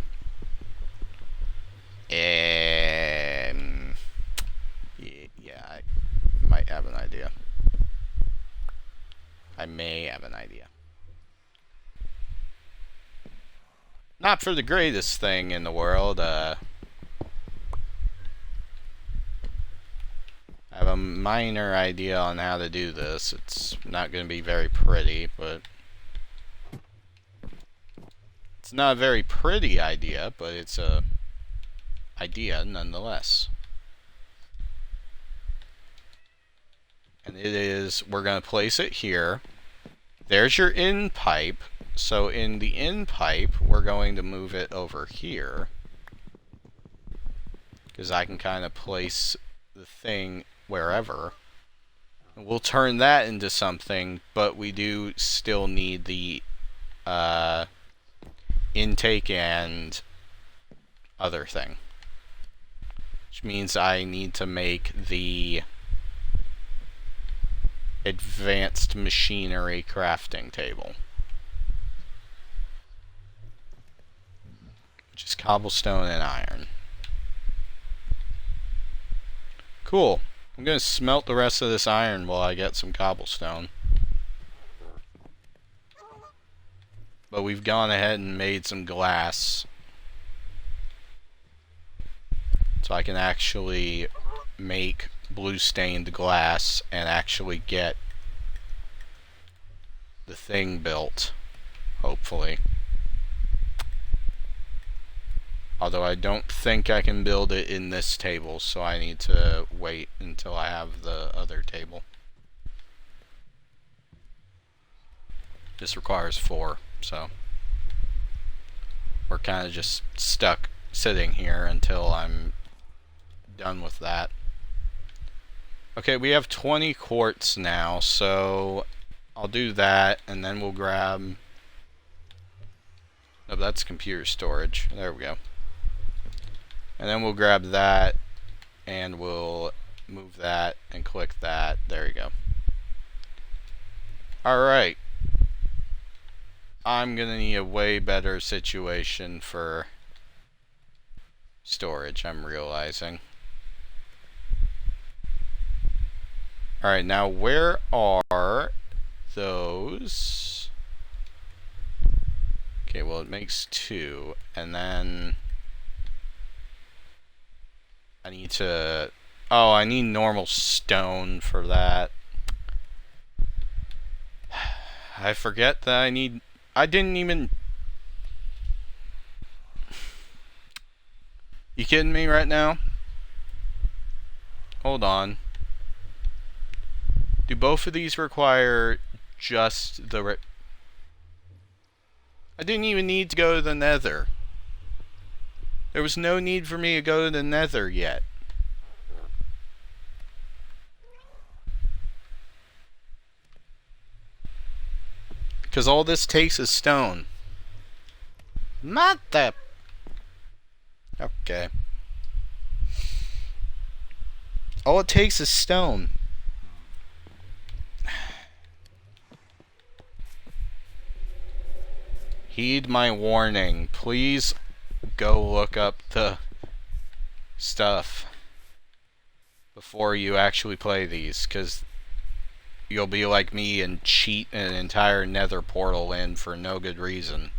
Yeah, I might have an idea. I may have an idea. Not for the greatest thing in the world. I have a minor idea on how to do this. It's not going to be very pretty, but it's not a very pretty idea, but it's a idea nonetheless. And it is, we're going to place it here. There's your in pipe. So in the in pipe, we're going to move it over here. Because I can kind of place the thing wherever. And we'll turn that into something, but we do still need the intake and other thing. Which means I need to make the advanced machinery crafting table. Which is cobblestone and iron. Cool. I'm gonna smelt the rest of this iron while I get some cobblestone. But we've gone ahead and made some glass. So I can actually make blue stained glass and actually get the thing built, hopefully. Although I don't think I can build it in this table, so I need to wait until I have the other table. This requires 4, so we're kind of just stuck sitting here until I'm done with that. Okay, we have 20 quartz now, so I'll do that, and then we'll grab... No, that's computer storage. There we go. And then we'll grab that, and we'll move that, and click that. There you go. Alright. I'm gonna need a way better situation for storage, I'm realizing. Alright, now where are those? Okay, well it makes 2, and then I need to... Oh, I need normal stone for that. I forget that I need... I didn't even... You kidding me right now? Hold on. Do both of these require just the... I didn't even need to go to the nether. There was no need for me to go to the nether yet. Because all this takes is stone. Not the... Okay. All it takes is stone. Heed my warning. Please go look up the stuff before you actually play these, because you'll be like me and cheat an entire nether portal in for no good reason.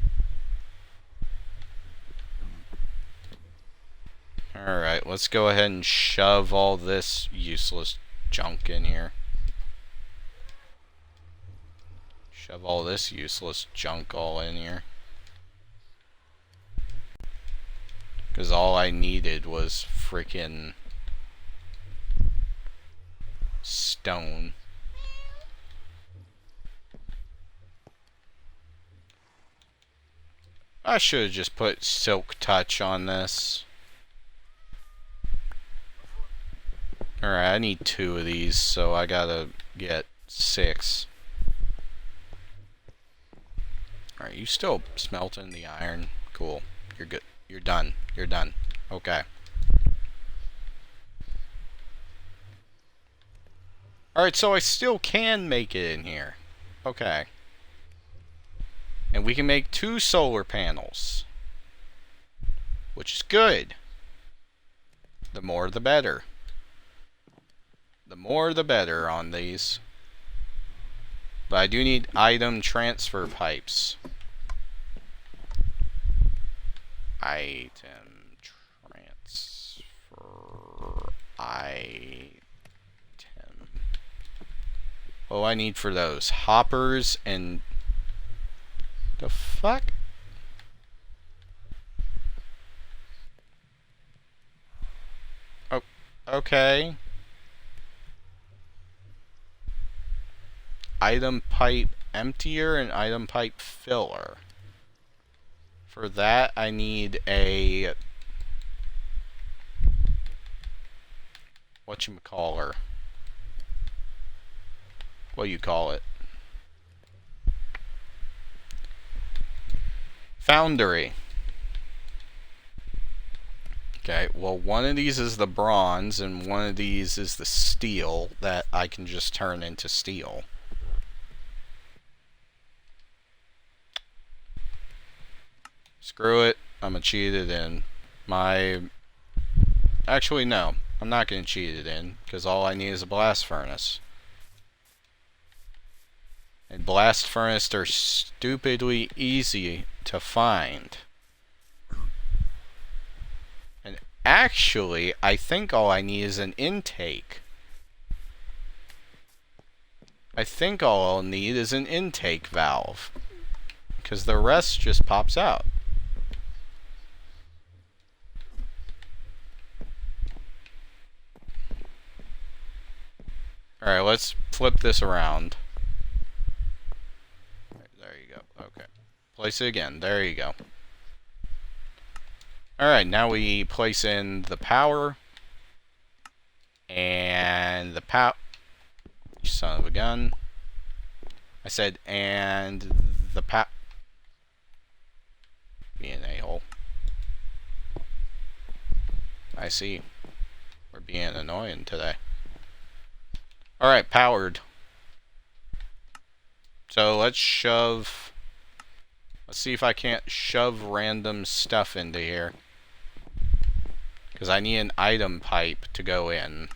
Alright, let's go ahead and shove all this useless junk in here. Shove all this useless junk all in here. Because all I needed was freaking stone. I should have just put silk touch on this. Alright, I need 2 of these, so I gotta get 6. Alright, you still smelting the iron. Cool. You're good. You're done. You're done. Okay. Alright, so I still can make it in here. Okay. And we can make 2 solar panels. Which is good. The more the better. The more the better on these. But I do need item transfer pipes. Item transfer item. What do I need for those? Hoppers and... The fuck? Oh, okay. Item pipe emptier and item pipe filler. For that, I need a... whatchamacallit. What do you call it? Foundry. Okay, well one of these is the bronze and one of these is the steel that I can just turn into steel. Screw it, I'm gonna cheat it in. Actually no, I'm not going to cheat it in, because all I need is a blast furnace. And blast furnaces are stupidly easy to find. And actually, I think all I need is an intake. I think all I'll need is an intake valve, because the rest just pops out. Alright, let's flip this around. There you go. Okay. Place it again. There you go. Alright, now we place in the power. And the son of a gun. I said, and the being an a-hole. I see. We're being annoying today. Alright, powered. So let's shove... Let's see if I can't shove random stuff into here. Because I need an item pipe to go in.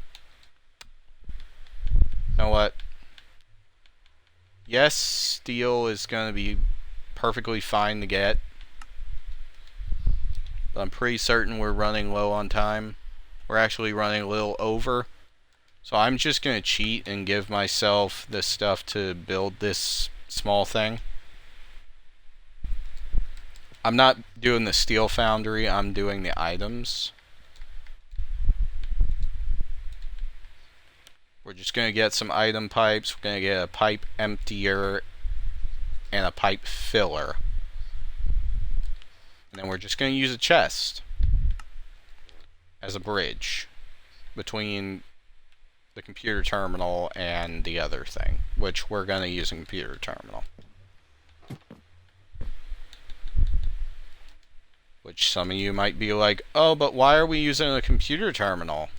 You know what? Yes, steel is going to be perfectly fine to get. But I'm pretty certain we're running low on time. We're actually running a little over. So I'm just going to cheat and give myself the stuff to build this small thing. I'm not doing the steel foundry, I'm doing the items. We're just going to get some item pipes. We're going to get a pipe emptier and a pipe filler. And then we're just going to use a chest as a bridge between the computer terminal and the other thing, which we're going to use a computer terminal. Which some of you might be like, oh, but why are we using a computer terminal?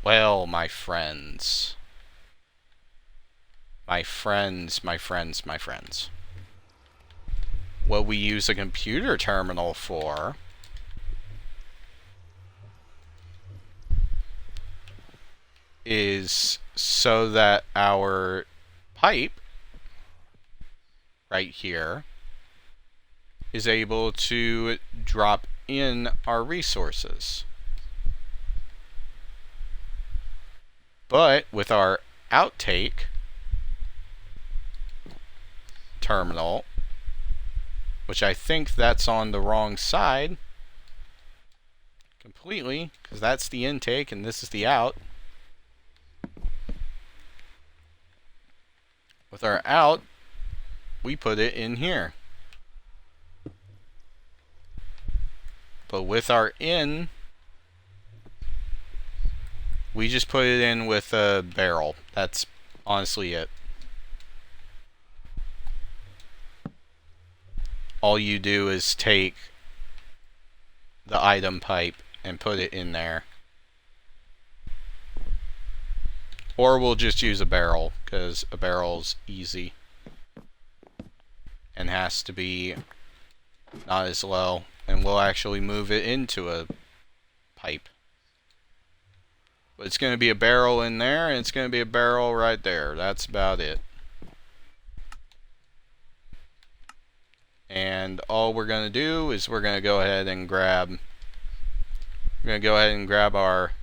Well, my friends. My friends. What we use a computer terminal for is so that our pipe right here is able to drop in our resources. But with our outtake terminal, which I think that's on the wrong side completely, because that's the intake and this is the out. With our out, we put it in here. But with our in, we just put it in with a barrel. That's honestly it. All you do is take the item pipe and put it in there. Or we'll just use a barrel, because a barrel's easy and has to be not as low. And we'll actually move it into a pipe. But it's going to be a barrel in there, and it's going to be a barrel right there. That's about it. And all we're going to do is we're going to go ahead and grab our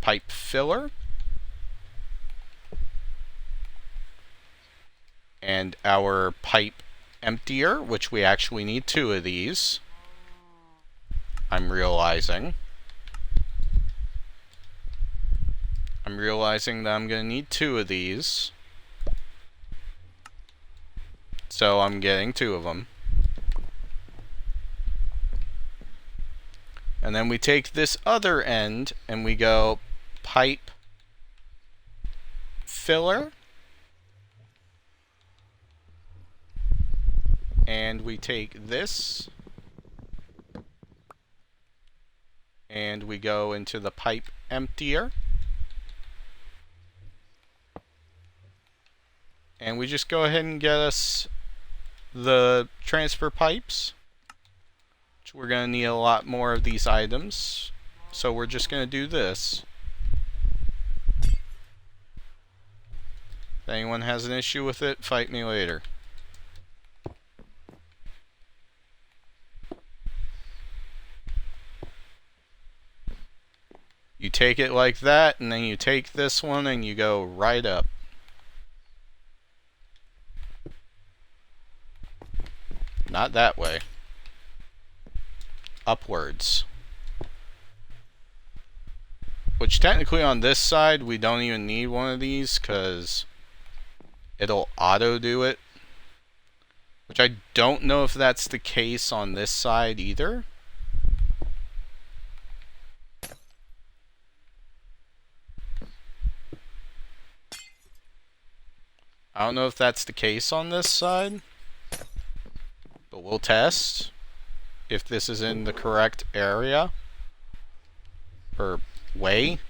pipe filler and our pipe emptier, which we actually need 2 of these. I'm realizing that I'm going to need 2 of these. So I'm getting 2 of them. And then we take this other end and we go pipe filler. And we take this and we go into the pipe emptier. And we just go ahead and get us the transfer pipes. Which we're going to need a lot more of these items. So we're just gonna do this. If anyone has an issue with it, fight me later. You take it like that, and then you take this one and you go right up. Not that way. Upwards. Which technically on this side, we don't even need one of these, because it'll auto do it. Which I don't know if that's the case on this side either. I don't know if that's the case on this side. But we'll test if this is in the correct area. Or way.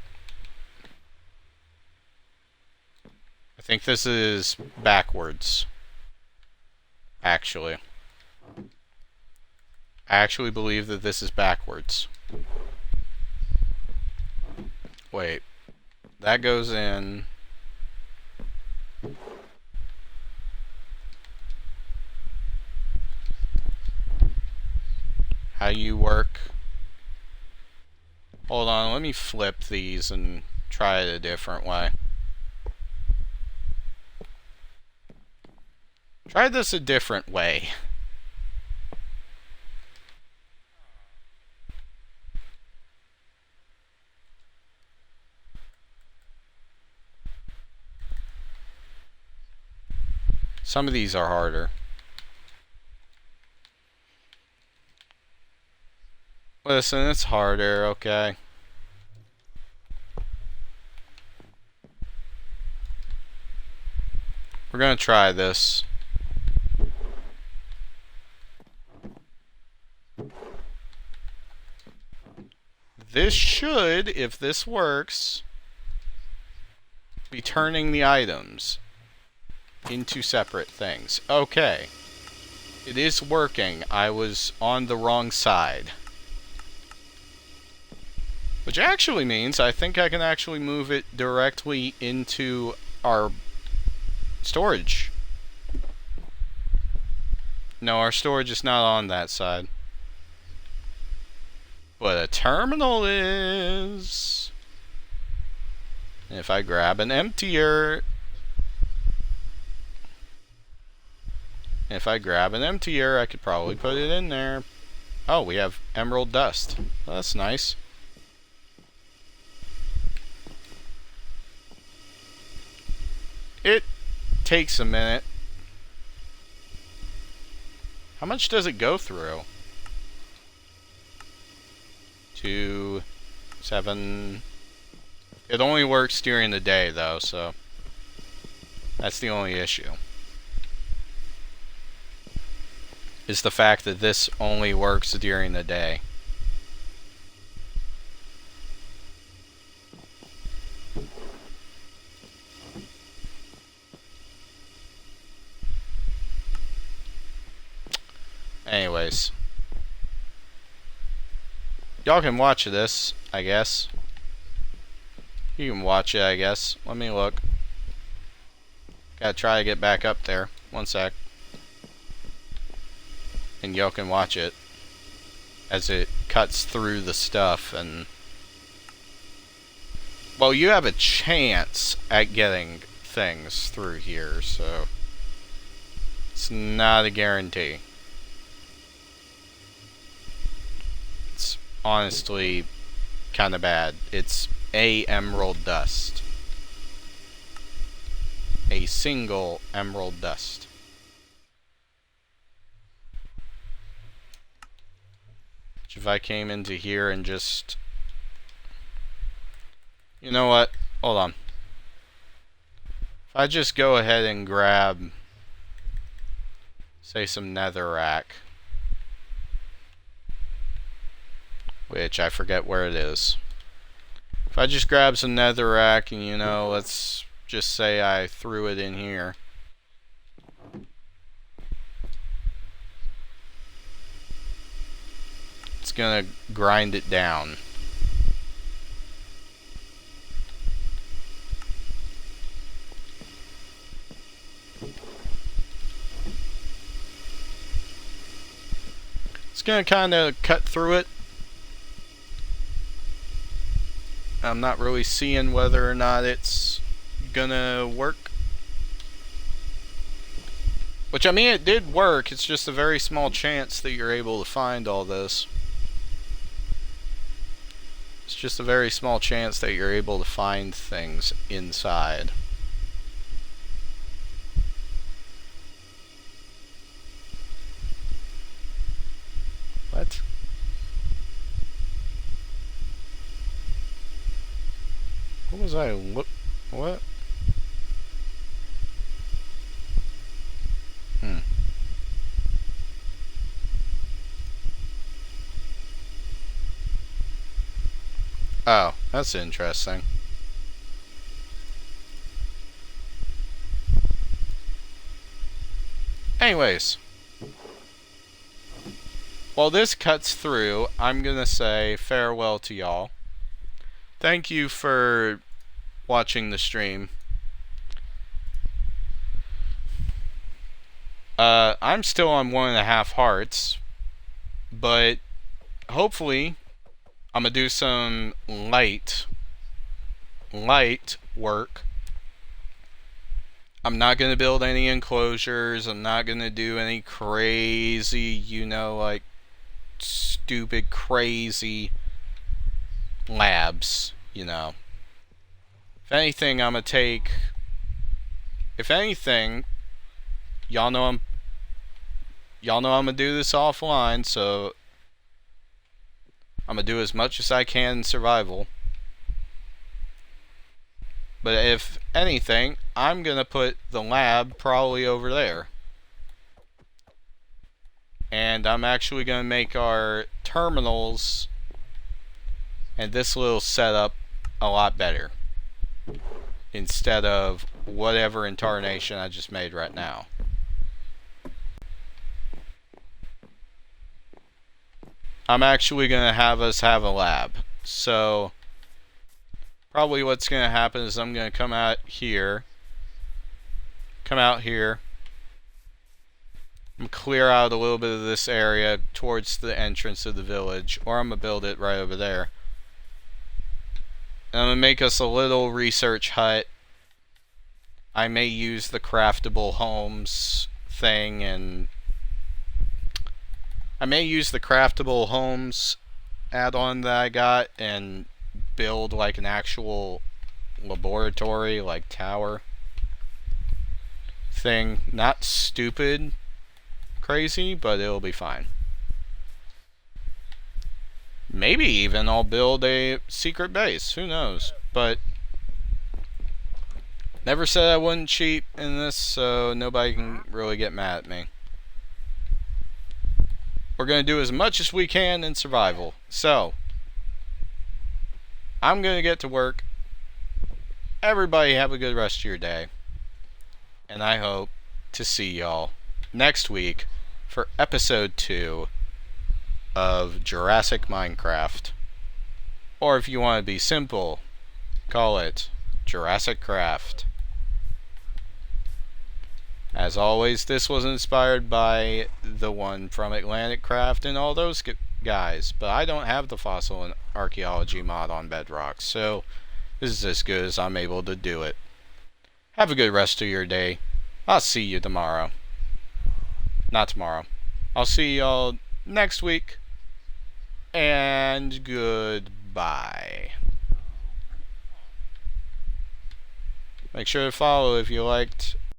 I think this is backwards. Actually. I actually believe that this is backwards. Wait. That goes in. How you work. Hold on, let me flip these and try it a different way. Try this a different way. Some of these are harder. Listen, it's harder, okay? We're gonna try this. This should, if this works, be turning the items into separate things. Okay. It is working. I was on the wrong side. Which actually means I think I can actually move it directly into our storage. No, our storage is not on that side. But a terminal is. And if I grab an emptier. If I grab an emptier, I could probably put it in there. Oh, we have emerald dust. Well, that's nice. It takes a minute. How much does it go through? 2, 7. It only works during the day, though, so that's the only issue. Is the fact that this only works during the day. Anyways. Y'all can watch this, I guess. You can watch it, I guess. Let me look. Gotta try to get back up there. One sec. And y'all can watch it as it cuts through the stuff and... Well, you have a chance at getting things through here, so... It's not a guarantee. It's honestly kind of bad. It's a emerald dust. A single emerald dust. If I came into here and just... You know what? Hold on. If I just go ahead and grab... Say some netherrack. Which I forget where it is. If I just grab some netherrack and, you know, let's just say I threw it in here. It's gonna grind it down. It's gonna kind of cut through it. I'm not really seeing whether or not it's gonna work. Which, I mean, it did work. It's just a very small chance that you're able to find all this. It's just a very small chance that you're able to find things inside. What? What was I what? Oh, that's interesting. Anyways, while this cuts through, I'm gonna say farewell to y'all. Thank you for watching the stream. I'm still on 1.5 hearts, but hopefully I'm gonna do some light work. I'm not gonna build any enclosures. I'm not gonna do any crazy, you know, like stupid crazy labs, you know. If anything, I'm gonna take, if anything, y'all know I'm gonna do this offline, so I'm gonna do as much as I can in survival. But if anything, I'm gonna put the lab probably over there. And I'm actually gonna make our terminals and this little setup a lot better, instead of whatever incarnation I just made right now. I'm actually gonna have us have a lab. So probably what's gonna happen is I'm gonna come out here, and clear out a little bit of this area towards the entrance of the village, or I'm gonna build it right over there. And I'm gonna make us a little research hut. I may use the craftable homes thing, and I may use the craftable homes add-on that I got and build like an actual laboratory, like tower thing. Not stupid crazy, but it'll be fine. Maybe even I'll build a secret base, who knows. But never said I wouldn't cheat in this, so nobody can really get mad at me. We're going to do as much as we can in survival. So, I'm going to get to work. Everybody have a good rest of your day. And I hope to see y'all next week for episode 2 of Jurassic Minecraft. Or if you want to be simple, call it Jurassic Craft. As always, this was inspired by the one from Atlantic Craft and all those guys, but I don't have the fossil and archaeology mod on Bedrock, so this is as good as I'm able to do it. Have a good rest of your day. I'll see you tomorrow. Not tomorrow. I'll see y'all next week. And goodbye. Make sure to follow if you liked